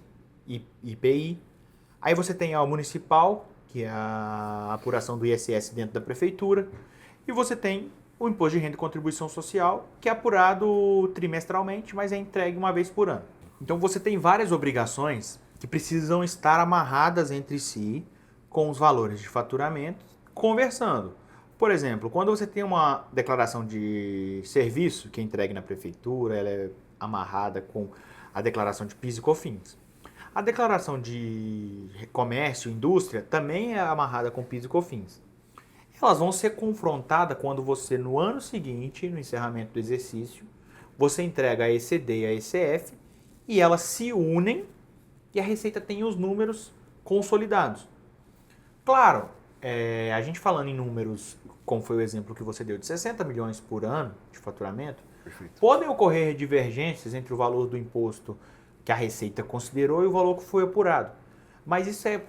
IPI. Aí você tem a municipal, que é a apuração do ISS dentro da prefeitura. E você tem o imposto de renda e contribuição social, que é apurado trimestralmente, mas é entregue uma vez por ano. Então você tem várias obrigações que precisam estar amarradas entre si com os valores de faturamento, conversando. Por exemplo, quando você tem uma declaração de serviço que é entregue na prefeitura, ela é amarrada com a declaração de PIS e COFINS. A declaração de comércio, indústria, também é amarrada com PIS e COFINS. Elas vão ser confrontadas quando você, no ano seguinte, no encerramento do exercício, você entrega a ECD e a ECF e elas se unem e a Receita tem os números consolidados. Claro, a gente falando em números, como foi o exemplo que você deu, de 60 milhões por ano de faturamento, perfeito, podem ocorrer divergências entre o valor do imposto que a Receita considerou e o valor que foi apurado. Mas isso é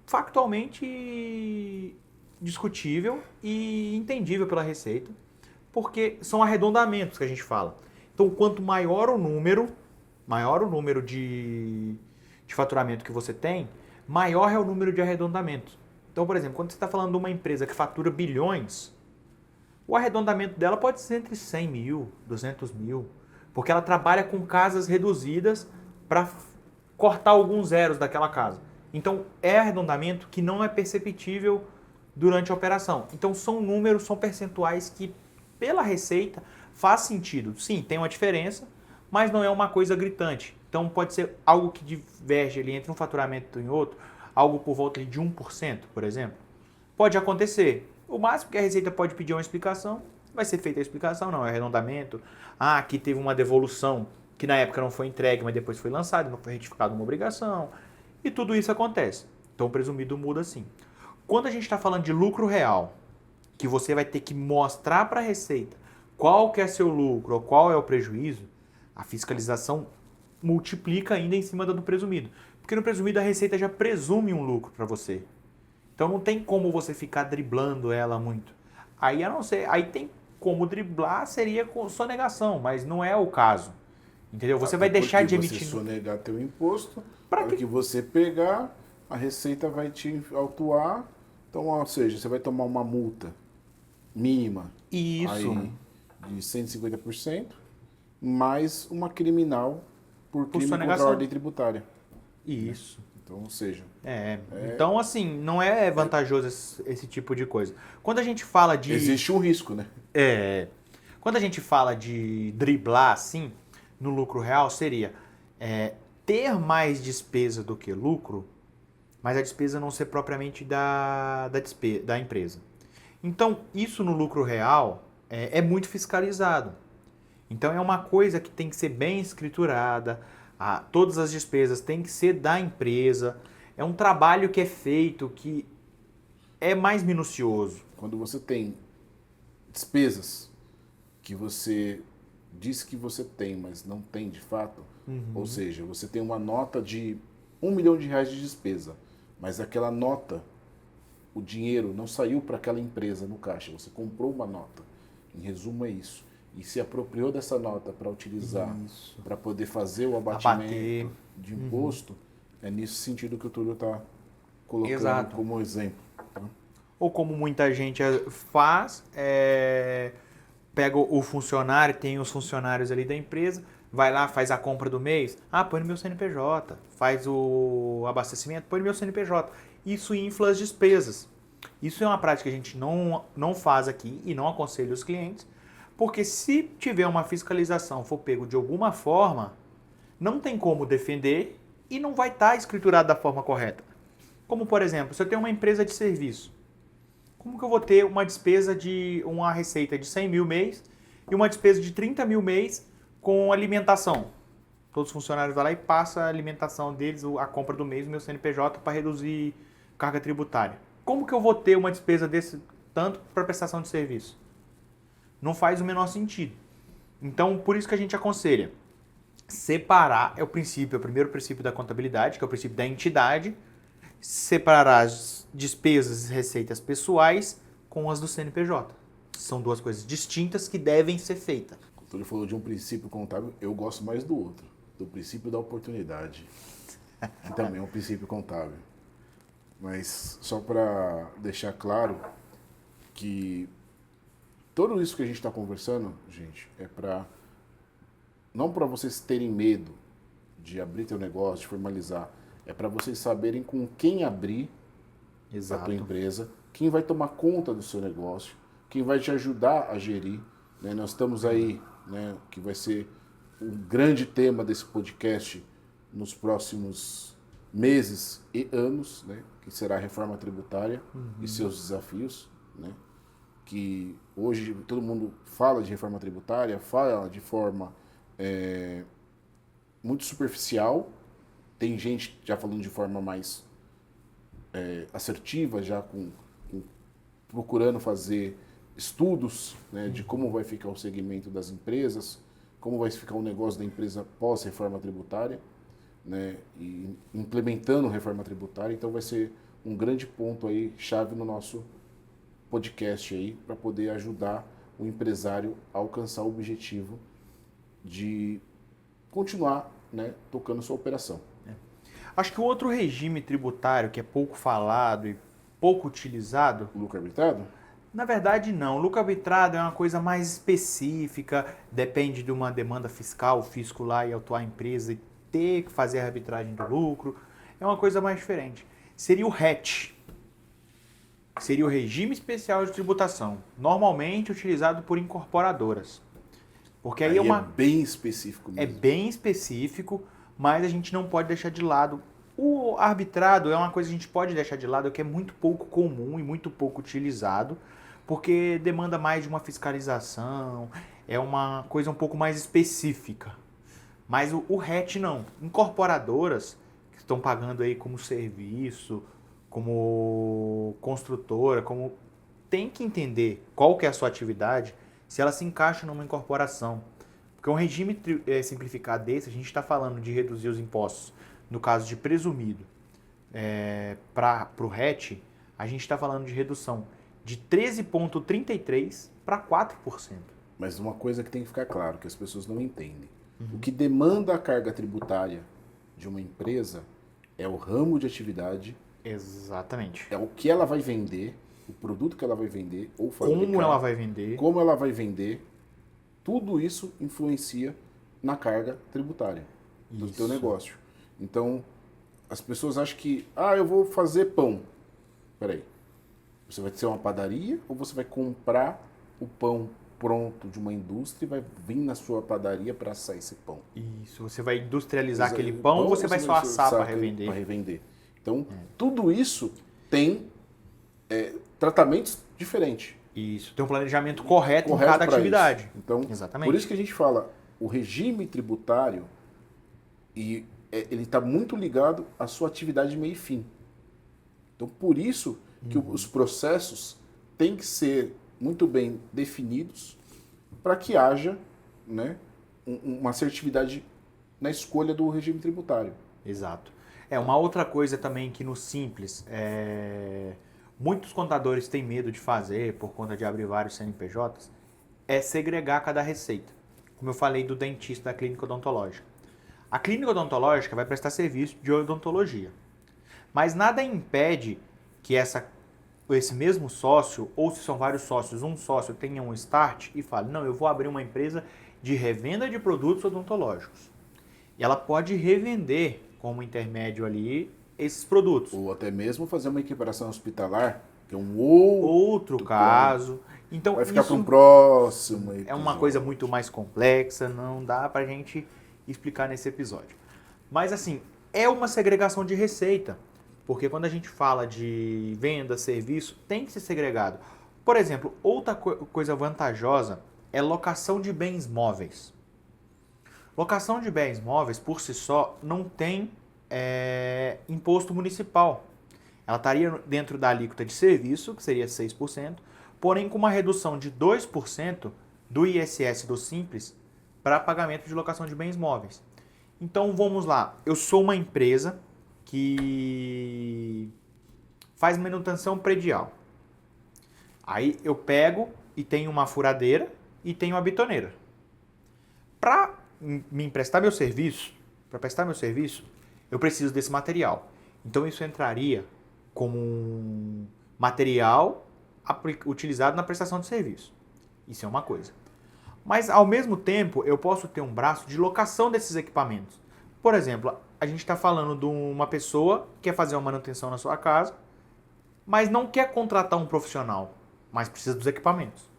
factualmente discutível e entendível pela Receita, porque são arredondamentos que a gente fala. Então, quanto maior o número de faturamento que você tem, maior é o número de arredondamentos. Então, por exemplo, quando você está falando de uma empresa que fatura bilhões, o arredondamento dela pode ser entre 100 mil, 200 mil, porque ela trabalha com casas reduzidas para cortar alguns zeros daquela casa. Então, é arredondamento que não é perceptível durante a operação. Então, são números, são percentuais que, pela Receita, faz sentido. Sim, tem uma diferença, mas não é uma coisa gritante. Então, pode ser algo que diverge ali entre um faturamento e outro. algo por volta de 1%, por exemplo? Pode acontecer. O máximo que a Receita pode pedir é uma explicação, vai ser feita a explicação, não é arredondamento. Ah, aqui teve uma devolução que na época não foi entregue, mas depois foi lançado, não foi retificado uma obrigação. E tudo isso acontece. Então o presumido muda sim. Quando a gente está falando de lucro real, que você vai ter que mostrar para a Receita qual que é seu lucro ou qual é o prejuízo, a fiscalização multiplica ainda em cima do presumido. Porque no presumido a Receita já presume um lucro para você. Então não tem como você ficar driblando ela muito. Aí a não ser, aí tem como driblar, seria com sonegação, mas não é o caso. Entendeu? Você vai deixar de emitir. Se você sonegar teu imposto, Pra para que você pegar, a Receita vai te autuar. Então, ou seja, você vai tomar uma multa mínima Isso. aí de 150%, mais uma criminal por crime contra a sonegação. ordem tributária. Isso. Então, ou seja, Então, assim, não é vantajoso esse tipo de coisa. Quando a gente fala de... existe um risco, né? Quando a gente fala de driblar, assim, no lucro real, seria ter mais despesa do que lucro, mas a despesa não ser propriamente da empresa. Então, isso no lucro real é muito fiscalizado. Então, é uma coisa que tem que ser bem escriturada, todas as despesas têm que ser da empresa, é um trabalho que é feito, que é mais minucioso. Quando você tem despesas que você diz que você tem, mas não tem de fato, ou seja, você tem uma nota de R$1 milhão de despesa, mas aquela nota, o dinheiro não saiu para aquela empresa no caixa, você comprou uma nota. Em resumo é isso. E se apropriou dessa nota para utilizar, para poder fazer o abatimento de imposto, é nesse sentido que o Túlio está colocando como exemplo. Tá? Ou como muita gente faz, pega o funcionário, tem os funcionários ali da empresa, vai lá, faz a compra do mês, põe no meu CNPJ, faz o abastecimento, põe no meu CNPJ. Isso infla as despesas. Isso é uma prática que a gente não faz aqui e não aconselha os clientes, porque se tiver uma fiscalização, for pego de alguma forma, não tem como defender e não vai estar escriturado da forma correta. Como, por exemplo, se eu tenho uma empresa de serviço, como que eu vou ter uma despesa uma receita de 100 mil mês e uma despesa de 30 mil mês com alimentação? Todos os funcionários vão lá e passam a alimentação deles, a compra do mês, o meu CNPJ, para reduzir carga tributária. Como que eu vou ter uma despesa desse tanto para prestação de serviço? Não faz o menor sentido. Então, por isso que a gente aconselha. Separar é o primeiro princípio da contabilidade, que é o princípio da entidade. Separar as despesas e receitas pessoais com as do CNPJ. São duas coisas distintas que devem ser feitas. Quando ele falou de um princípio contábil, eu gosto mais do outro, do princípio da oportunidade, que também é um princípio contábil. Mas só para deixar claro que tudo isso que a gente está conversando, gente, é para não para vocês terem medo de abrir teu negócio, de formalizar, é para vocês saberem com quem abrir a tua empresa, quem vai tomar conta do seu negócio, quem vai te ajudar a gerir. Né? Nós estamos aí, né, que vai ser um grande tema desse podcast nos próximos meses e anos, né, que será a reforma tributária e seus desafios, né, que hoje todo mundo fala de reforma tributária, fala de forma muito superficial, tem gente já falando de forma mais assertiva, já procurando fazer estudos, né, de como vai ficar o segmento das empresas, como vai ficar o negócio da empresa pós-reforma tributária, né, e implementando a reforma tributária. Então vai ser um grande ponto aí, chave no nosso podcast aí, para poder ajudar o empresário a alcançar o objetivo de continuar, né, tocando sua operação. Acho que o outro regime tributário que é pouco falado e pouco utilizado... Lucro arbitrado? Na verdade, não. O lucro arbitrado é uma coisa mais específica, depende de uma demanda fiscal, o fisco lá e autuar a empresa e ter que fazer a arbitragem do lucro. É uma coisa mais diferente. Seria o RET. Seria o Regime Especial de Tributação, normalmente utilizado por incorporadoras. Porque aí é bem específico mesmo. É bem específico, mas a gente não pode deixar de lado O arbitrado é uma coisa que a gente pode deixar de lado, que é muito pouco comum e muito pouco utilizado, porque demanda mais de uma fiscalização, é uma coisa um pouco mais específica. Mas o RET não. Incorporadoras que estão pagando aí como serviço, como construtora, como tem que entender qual que é a sua atividade, se ela se encaixa numa incorporação. Porque um regime simplificado desse, a gente está falando de reduzir os impostos, no caso de presumido, para o RET, a gente está falando de redução de 13,33% para 4%. Mas uma coisa que tem que ficar claro, que as pessoas não entendem. O que demanda a carga tributária de uma empresa é o ramo de atividade, Exatamente. é o que ela vai vender, o produto que ela vai vender ou fabricar. Como ela vai vender. Como ela vai vender. Tudo isso influencia na carga tributária do teu negócio. Então, as pessoas acham que, eu vou fazer pão. Peraí, você vai ser uma padaria ou você vai comprar o pão pronto de uma indústria e vai vir na sua padaria para assar esse pão? Isso, você vai industrializar aquele pão ou você vai só assar para revender? Então, tudo isso tem tratamentos diferentes. Isso, tem um planejamento correto em cada pra atividade. Isso. Então, exatamente. Por isso que a gente fala, o regime tributário, ele está muito ligado à sua atividade meio e fim. Então, por isso que os processos têm que ser muito bem definidos para que haja, né, uma assertividade na escolha do regime tributário. Exato. Uma outra coisa também que no Simples, muitos contadores têm medo de fazer por conta de abrir vários CNPJs, é segregar cada receita. Como eu falei do dentista da clínica odontológica. A clínica odontológica vai prestar serviço de odontologia. Mas nada impede que esse mesmo sócio, ou se são vários sócios, um sócio tenha um start e fale, não, eu vou abrir uma empresa de revenda de produtos odontológicos. E ela pode revender como intermédio ali esses produtos. Ou até mesmo fazer uma equiparação hospitalar, que é um outro caso. Então, vai ficar para um próximo episódio. É uma coisa muito mais complexa, não dá pra gente explicar nesse episódio. Mas assim, é uma segregação de receita. Porque quando a gente fala de venda, serviço, tem que ser segregado. Por exemplo, outra coisa vantajosa é locação de bens móveis. Locação de bens móveis, por si só, não tem imposto municipal. Ela estaria dentro da alíquota de serviço, que seria 6%, porém com uma redução de 2% do ISS do Simples para pagamento de locação de bens móveis. Então, vamos lá. Eu sou uma empresa que faz manutenção predial. Aí eu pego e tenho uma furadeira e tenho uma bitoneira. Para me emprestar meu serviço, eu preciso desse material. Então isso entraria como um material utilizado na prestação de serviço. Isso é uma coisa. Mas ao mesmo tempo eu posso ter um braço de locação desses equipamentos. Por exemplo, a gente está falando de uma pessoa que quer fazer uma manutenção na sua casa, mas não quer contratar um profissional, mas precisa dos equipamentos.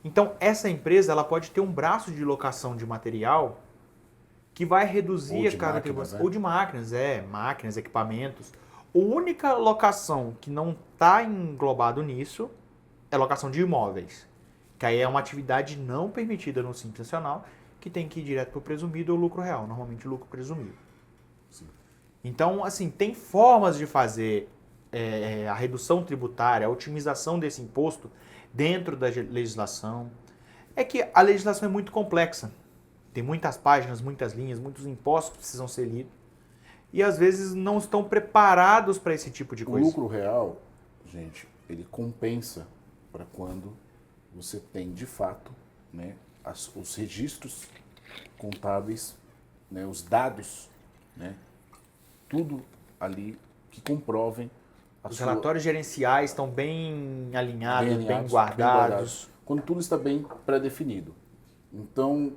Então, essa empresa ela pode ter um braço de locação de material que vai reduzir a carga tributária. Ou de máquinas, máquinas, equipamentos. A única locação que não está englobado nisso é locação de imóveis, que aí é uma atividade não permitida no Simples Nacional, que tem que ir direto para o presumido ou lucro real, normalmente lucro presumido. Sim. Então, assim, tem formas de fazer a redução tributária, a otimização desse imposto dentro da legislação. É que a legislação é muito complexa. Tem muitas páginas, muitas linhas, muitos impostos que precisam ser lidos. E às vezes não estão preparados para esse tipo de coisa. O lucro real, gente, ele compensa para quando você tem de fato, né, os registros contábeis, né, os dados, né, tudo ali que comprovem os relatórios gerenciais estão bem alinhados, bem guardados. Quando tudo está bem pré-definido. Então,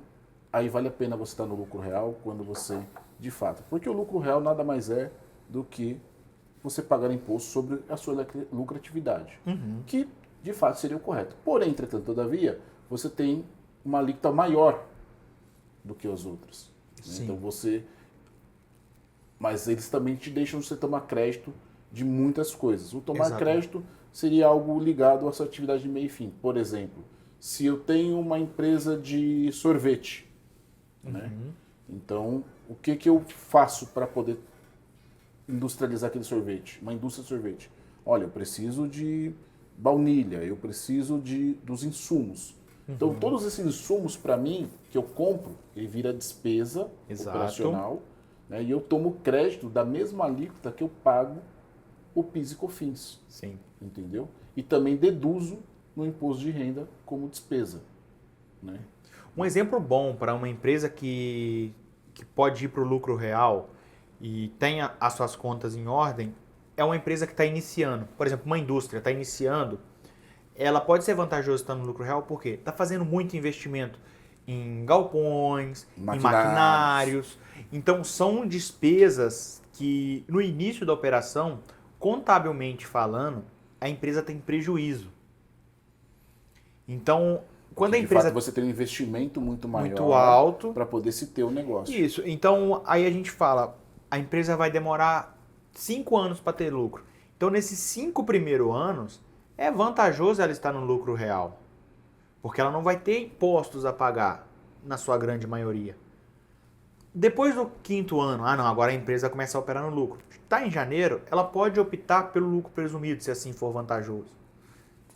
aí vale a pena você estar no lucro real quando você, de fato. Porque o lucro real nada mais é do que você pagar imposto sobre a sua lucratividade. Uhum. Que, de fato, seria o correto. Porém, entretanto, todavia, você tem uma alíquota maior do que as outras. Né? Então, você Mas eles também te deixam você tomar crédito de muitas coisas. O tomar Exato. crédito seria algo ligado à sua atividade de meio e fim. Por exemplo, se eu tenho uma empresa de sorvete, né? Então, o que que eu faço para poder industrializar aquele sorvete? Uma indústria de sorvete. Olha, eu preciso de baunilha, eu preciso dos insumos. Então, todos esses insumos, para mim, que eu compro, ele vira despesa Exato. operacional, né? E eu tomo crédito da mesma alíquota que eu pago o PIS e COFINS, Sim. entendeu? E também deduzo no imposto de renda como despesa, né? Um exemplo bom para uma empresa que pode ir para o lucro real e tenha as suas contas em ordem é uma empresa que está iniciando. Por exemplo, uma indústria está iniciando, ela pode ser vantajosa estando no lucro real porque está fazendo muito investimento em galpões, em maquinários. Então, são despesas que, no início da operação, contabilmente falando, a empresa tem prejuízo. Então, quando a De empresa fato, você tem um investimento muito maior muito alto, para poder se ter o negócio. isso. Então, aí a gente fala, a empresa vai demorar 5 anos para ter lucro. Então, nesses 5 primeiros anos, é vantajoso ela estar no lucro real. Porque ela não vai ter impostos a pagar, na sua grande maioria. Depois do 5º ano, não, agora a empresa começa a operar no lucro. Está em janeiro, ela pode optar pelo lucro presumido, se assim for vantajoso.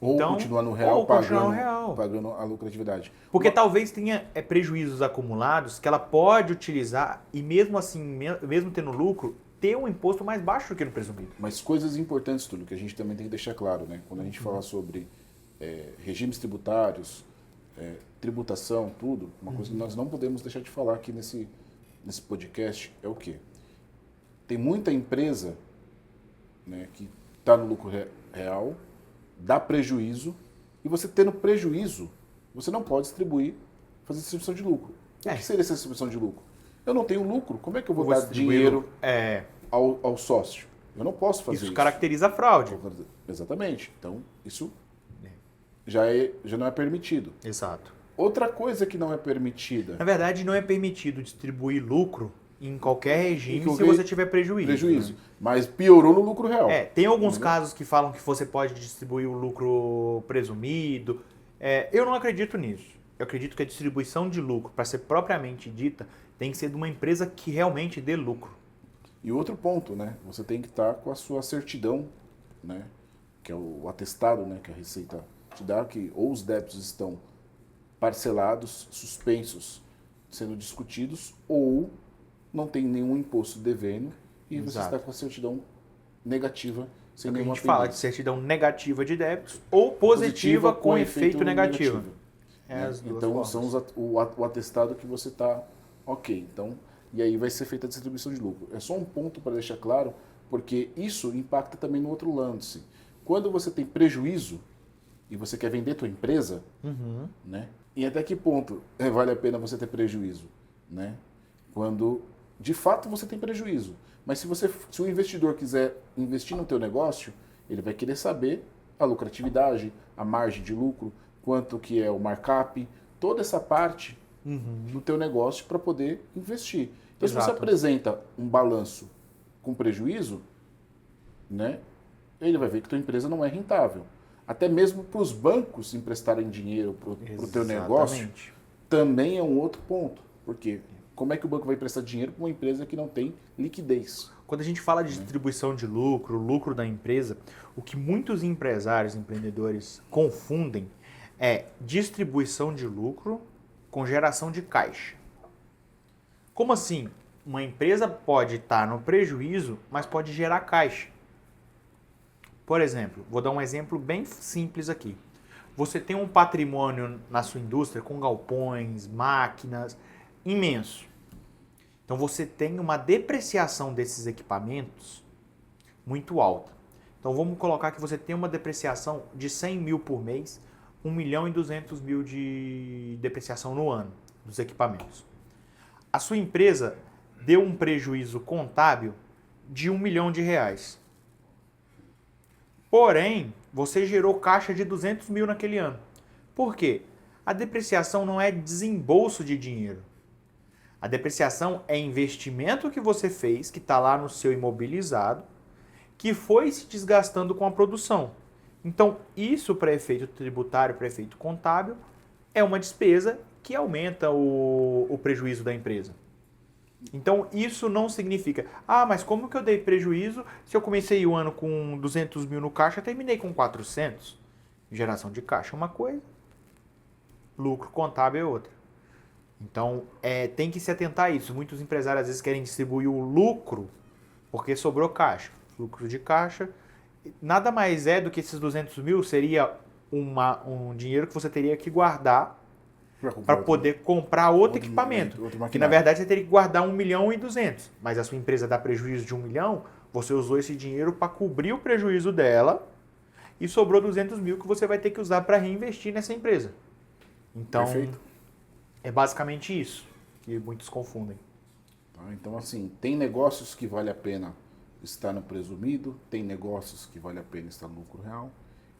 Ou Então, continuar no real, ou continuar no real. pagando a lucratividade. Porque talvez tenha prejuízos acumulados que ela pode utilizar e mesmo assim, mesmo tendo lucro, ter um imposto mais baixo do que no presumido. Mas coisas importantes, Túlio, que a gente também tem que deixar claro, né? Quando a gente fala sobre regimes tributários, tributação, tudo, uma coisa que nós não podemos deixar de falar aqui nesse podcast é o quê? Tem muita empresa, né, que está no lucro real, dá prejuízo, e você tendo prejuízo, você não pode fazer distribuição de lucro. O que seria essa distribuição de lucro? Eu não tenho lucro, como é que eu vou dar dinheiro ao sócio? Eu não posso fazer isso. Isso caracteriza a fraude. Exatamente. Então, isso já não é permitido. Exato. Outra coisa que não é permitida... Na verdade, não é permitido distribuir lucro em qualquer regime se você tiver prejuízo. Né? Mas piorou no lucro real. Tem alguns casos que falam que você pode distribuir o lucro presumido. Eu não acredito nisso. Eu acredito que a distribuição de lucro, para ser propriamente dita, tem que ser de uma empresa que realmente dê lucro. E outro ponto, né? Você tem que estar com a sua certidão, né? Que é o atestado, né? Que a Receita te dá, que ou os débitos estão parcelados, suspensos, sendo discutidos, ou não tem nenhum imposto devendo e você está com a certidão negativa, sem nenhuma pendência. A gente fala de certidão negativa de débitos ou positiva com efeito negativo. Então, são o atestado que você está ok. Então, e aí vai ser feita a distribuição de lucro. É só um ponto para deixar claro, porque isso impacta também no outro lance. Quando você tem prejuízo e você quer vender tua empresa, né? E até que ponto vale a pena você ter prejuízo, né? Quando de fato você tem prejuízo. Mas se o investidor quiser investir no teu negócio, ele vai querer saber a lucratividade, a margem de lucro, quanto que é o markup, toda essa parte do teu negócio para poder investir. Então, se você apresenta um balanço com prejuízo, né, ele vai ver que tua empresa não é rentável. Até mesmo para os bancos emprestarem dinheiro para o teu negócio, também é um outro ponto. Porque como é que o banco vai emprestar dinheiro para uma empresa que não tem liquidez? Quando a gente fala de distribuição de lucro, lucro da empresa, o que muitos empresários, empreendedores confundem é distribuição de lucro com geração de caixa. Como assim? Uma empresa pode estar no prejuízo, mas pode gerar caixa. Por exemplo, vou dar um exemplo bem simples aqui. Você tem um patrimônio na sua indústria com galpões, máquinas, imenso. Então você tem uma depreciação desses equipamentos muito alta. Então vamos colocar que você tem uma depreciação de 100 mil por mês, 1.200.000 de depreciação no ano dos equipamentos. A sua empresa deu um prejuízo contábil de R$1 milhão. Porém, você gerou caixa de 200 mil naquele ano. Por quê? A depreciação não é desembolso de dinheiro. A depreciação é investimento que você fez, que está lá no seu imobilizado, que foi se desgastando com a produção. Então, isso para efeito tributário, para efeito contábil, é uma despesa que aumenta o prejuízo da empresa. Então, isso não significa, mas como que eu dei prejuízo se eu comecei o ano com 200 mil no caixa e terminei com 400? Geração de caixa é uma coisa, lucro contábil é outra. Então, tem que se atentar a isso. Muitos empresários às vezes querem distribuir o lucro porque sobrou caixa. Lucro de caixa nada mais é do que esses 200 mil seria um dinheiro que você teria que guardar para poder comprar outro equipamento. Que na verdade você teria que guardar 1 milhão e 200. Mas a sua empresa dá prejuízo de 1 milhão, você usou esse dinheiro para cobrir o prejuízo dela e sobrou 200 mil que você vai ter que usar para reinvestir nessa empresa. Então, Perfeito. É basicamente isso que muitos confundem. Então, assim, tem negócios que vale a pena estar no presumido, tem negócios que vale a pena estar no lucro real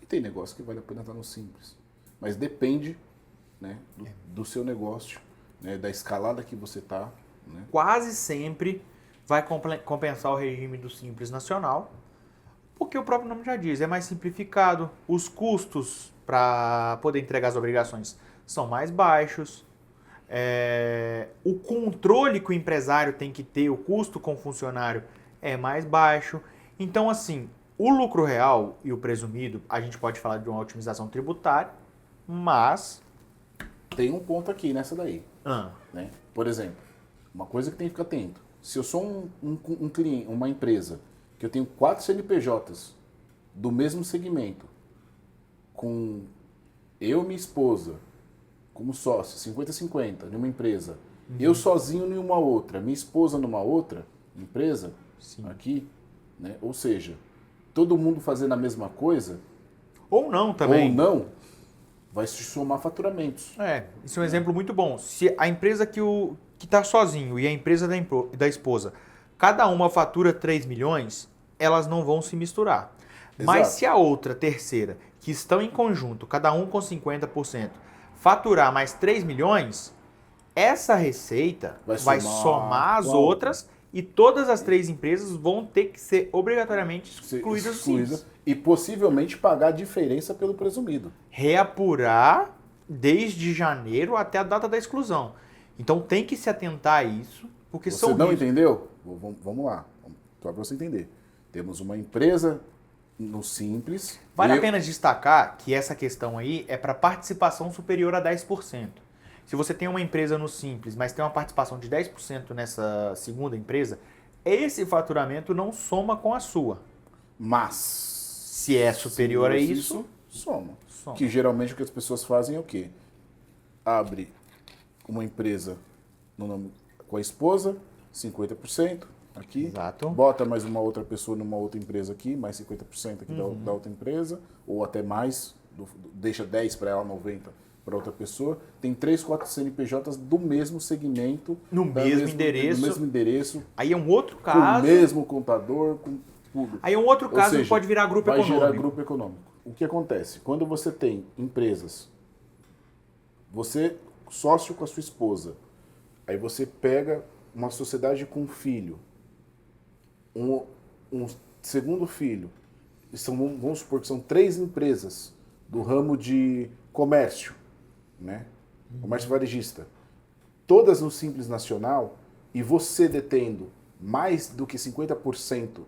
e tem negócios que vale a pena estar no simples. Mas depende, né, do seu negócio, né, da escalada que você está. Né? Quase sempre vai compensar o regime do Simples Nacional, porque o próprio nome já diz, é mais simplificado, os custos para poder entregar as obrigações são mais baixos, o controle que o empresário tem que ter, o custo com o funcionário é mais baixo. Então, assim, o lucro real e o presumido, a gente pode falar de uma otimização tributária, mas... Tem um ponto aqui nessa daí. Né? Por exemplo, uma coisa que tem que ficar atento. Se eu sou um cliente, uma empresa, que eu tenho 4 CNPJs do mesmo segmento, com eu e minha esposa, como sócio, 50-50, numa empresa, eu sozinho em uma outra, minha esposa numa outra empresa, Sim. Aqui, né? Ou seja, todo mundo fazendo a mesma coisa, ou não também. Ou não, vai se somar faturamentos. Isso é um exemplo muito bom. Se a empresa que está sozinho e a empresa da esposa, cada uma fatura 3 milhões, elas não vão se misturar. Exato. Mas se a outra, terceira, que estão em conjunto, cada um com 50%, faturar mais 3 milhões, essa receita vai somar as outras e todas as 3 empresas vão ter que ser obrigatoriamente excluídas do Simples. E possivelmente pagar a diferença pelo presumido. Reapurar desde janeiro até a data da exclusão. Então tem que se atentar a isso, porque Você não entendeu? Vamos lá, só para você entender. Temos uma empresa no Simples. Vale a pena destacar que essa questão aí é para participação superior a 10%. Se você tem uma empresa no Simples, mas tem uma participação de 10% nessa segunda empresa, esse faturamento não soma com a sua. Mas, se é superior a isso, soma. Que geralmente o que as pessoas fazem é o quê? Abre uma empresa no nome, com a esposa, 50% aqui. Exato. Bota mais uma outra pessoa numa outra empresa aqui, mais 50% aqui da outra empresa, ou até mais, deixa 10 para ela, 90 para outra pessoa. Tem 3, 4 CNPJs do mesmo segmento. No mesmo endereço. Aí é um outro caso. Com o mesmo contador, com tudo. Aí é um outro caso que pode virar grupo econômico. Vai gerar grupo econômico. O que acontece? Quando você tem empresas, você sócio com a sua esposa, aí você pega uma sociedade com um filho, um segundo filho, vamos supor que são 3 empresas do ramo de comércio, né? Comércio varejista, todas no Simples Nacional, e você detendo mais do que 50%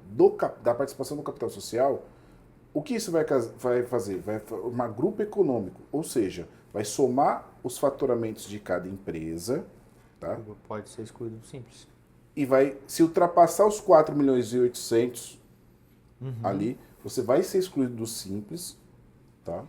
da participação no capital social, o que isso vai fazer? Vai formar grupo econômico, ou seja, vai somar os faturamentos de cada empresa, tá? Pode ser excluído do Simples. E vai, se ultrapassar os 4 milhões e 800 ali, você vai ser excluído do Simples, tá?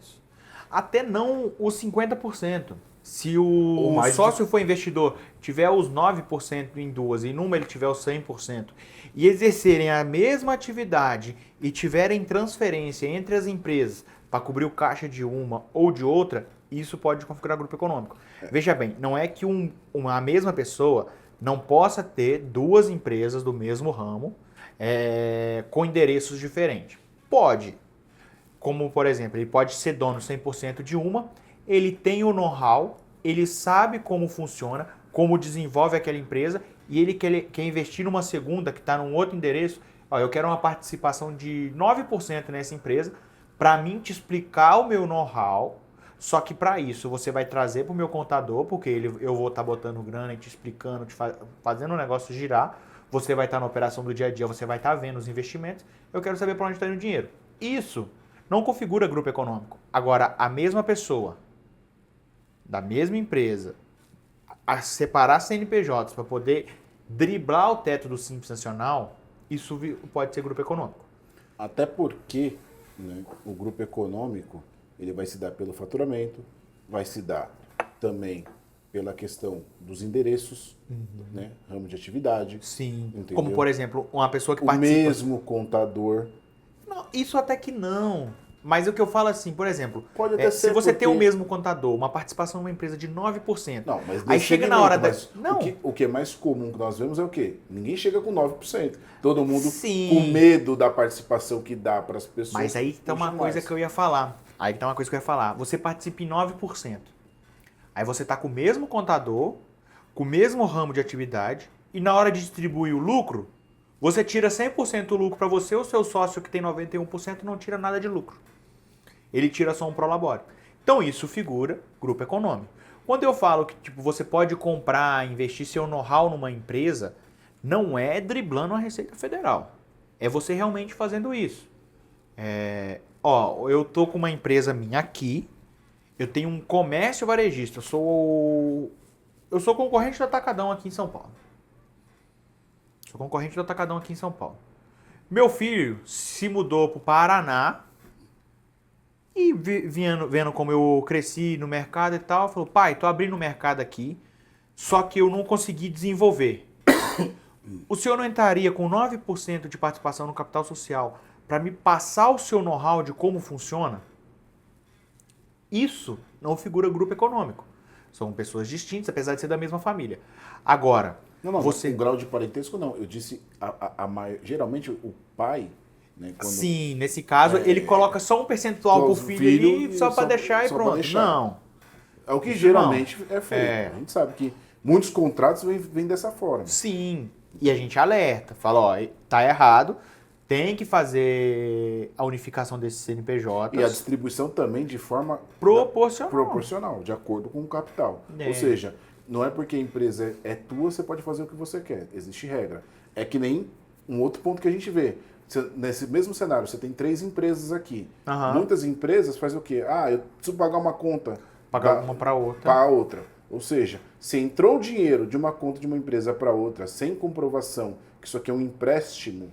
Até não os 50%. Se o sócio for investidor, tiver os 9% em duas e numa ele tiver os 100%, e exercerem a mesma atividade e tiverem transferência entre as empresas para cobrir o caixa de uma ou de outra, isso pode configurar grupo econômico. Veja bem, não é que a mesma pessoa não possa ter 2 empresas do mesmo ramo com endereços diferentes. Pode. Como, por exemplo, ele pode ser dono 100% de uma, ele tem o know-how, ele sabe como funciona, como desenvolve aquela empresa, e ele quer investir numa segunda que está num outro endereço. Ó, eu quero uma participação de 9% nessa empresa para mim te explicar o meu know-how, só que para isso você vai trazer para o meu contador, porque eu vou estar botando grana e te explicando, fazendo o negócio girar, você vai estar na operação do dia a dia, você vai estar vendo os investimentos, eu quero saber para onde está indo o dinheiro. Isso não configura grupo econômico. Agora, a mesma pessoa, da mesma empresa, a separar CNPJs para poder driblar o teto do Simples Nacional, isso pode ser grupo econômico. Até porque, né, o grupo econômico ele vai se dar pelo faturamento, vai se dar também pela questão dos endereços, né, ramo de atividade. Sim. Entendeu? Como, por exemplo, uma pessoa que o participa... mesmo contador. Não, isso até que não. Mas o que eu falo assim, por exemplo, Pode até se ser você porque... tem o mesmo contador, uma participação numa empresa de 9%, Não, mas aí chega na hora da... Não. O que é mais comum que nós vemos é o quê? Ninguém chega com 9%. Todo mundo Sim. com medo da participação que dá para as pessoas. Mas aí tá uma coisa que eu ia falar. Você participa em 9%. Aí você tá com o mesmo contador, com o mesmo ramo de atividade, e na hora de distribuir o lucro, você tira 100% do lucro para você, o seu sócio que tem 91% não tira nada de lucro. Ele tira só um prolabore. Então isso figura grupo econômico. Quando eu falo que tipo, você pode comprar, investir seu know-how numa empresa, não é driblando a Receita Federal. É você realmente fazendo isso. Eu tô com uma empresa minha aqui, eu tenho um comércio varejista, eu sou concorrente do Atacadão aqui em São Paulo. Meu filho se mudou para o Paraná e vendo como eu cresci no mercado e tal, falou, pai, tô abrindo o mercado aqui, só que eu não consegui desenvolver. O senhor não entraria com 9% de participação no capital social para me passar o seu know-how de como funciona? Isso não figura grupo econômico. São pessoas distintas, apesar de ser da mesma família. Agora, Não, o grau de parentesco não. Eu disse, geralmente o pai... Né, sim, nesse caso, ele coloca só um percentual pro filho ali, só para deixar e pronto. Não. É o que geralmente é feito. A gente sabe que muitos contratos vêm dessa forma. Sim. E a gente alerta, fala, ó, tá errado, tem que fazer a unificação desses CNPJs. E a distribuição também de forma proporcional, de acordo com o capital. Ou seja, não é porque a empresa é tua, você pode fazer o que você quer. Existe regra. É que nem um outro ponto que a gente vê. Nesse mesmo cenário, você tem 3 empresas aqui. Muitas empresas fazem o quê? Eu preciso pagar uma conta. Pagar uma para outra. Para outra. Ou seja, se entrou dinheiro de uma conta de uma empresa para outra sem comprovação que isso aqui é um empréstimo,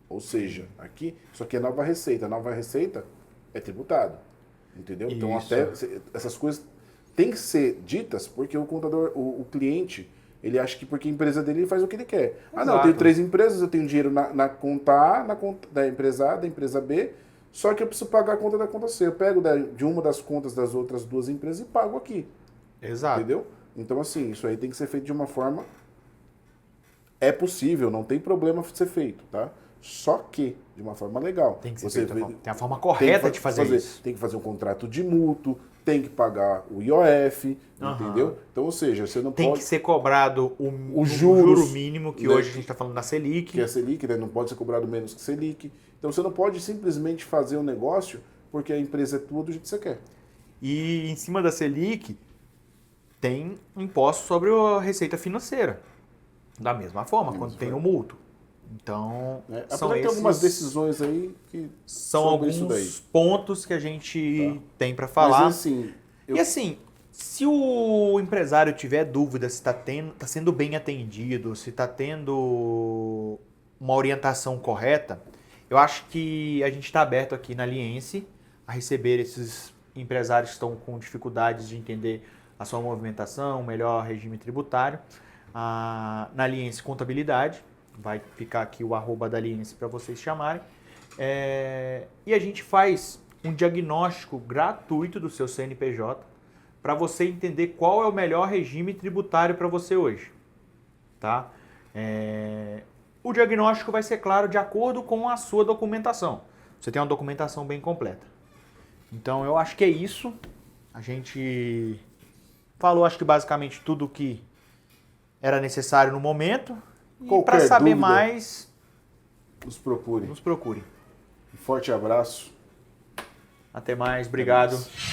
ou seja, aqui, isso aqui é nova receita. A nova receita é tributado. Entendeu? Isso. Então, até essas coisas têm que ser ditas porque o contador, o cliente... Ele acha que porque a empresa dele ele faz o que ele quer. Não, eu tenho 3 empresas, eu tenho dinheiro na conta A, na conta da empresa A, da empresa B, só que eu preciso pagar a conta da conta C. Eu pego de uma das contas das outras 2 empresas e pago aqui. Exato. Entendeu? Então, assim, isso aí tem que ser feito de uma forma... É possível, não tem problema ser feito, tá? Só que de uma forma legal. Tem que ser feito, tem a forma correta de fazer isso. Tem que fazer um contrato de mútuo, tem que pagar o IOF, entendeu? Então, ou seja, você não tem pode... que ser cobrado o juros, juro mínimo, que hoje a gente está falando da Selic. Que é a Selic, né? Não pode ser cobrado menos que Selic. Então, você não pode simplesmente fazer um negócio porque a empresa é tua do jeito que você quer. E em cima da Selic, tem imposto sobre a receita financeira. Da mesma forma, quando tem o mútuo. Então, são esses... algumas decisões aí que são alguns pontos que a gente tem para falar. Mas, assim, E assim, se o empresário tiver dúvida se está sendo bem atendido, se está tendo uma orientação correta, eu acho que a gente está aberto aqui na Aliense a receber esses empresários que estão com dificuldades de entender a sua movimentação, o melhor regime tributário. Na Aliense Contabilidade, vai ficar aqui o @ da Aliense para vocês chamarem. E a gente faz um diagnóstico gratuito do seu CNPJ para você entender qual é o melhor regime tributário para você hoje. Tá? O diagnóstico vai ser, claro, de acordo com a sua documentação. Você tem uma documentação bem completa. Então, eu acho que é isso. A gente falou, acho que basicamente tudo que era necessário no momento. E para Qualquer saber dúvida, mais, nos procure. nos procure. Um forte abraço. Até mais, obrigado. Até mais.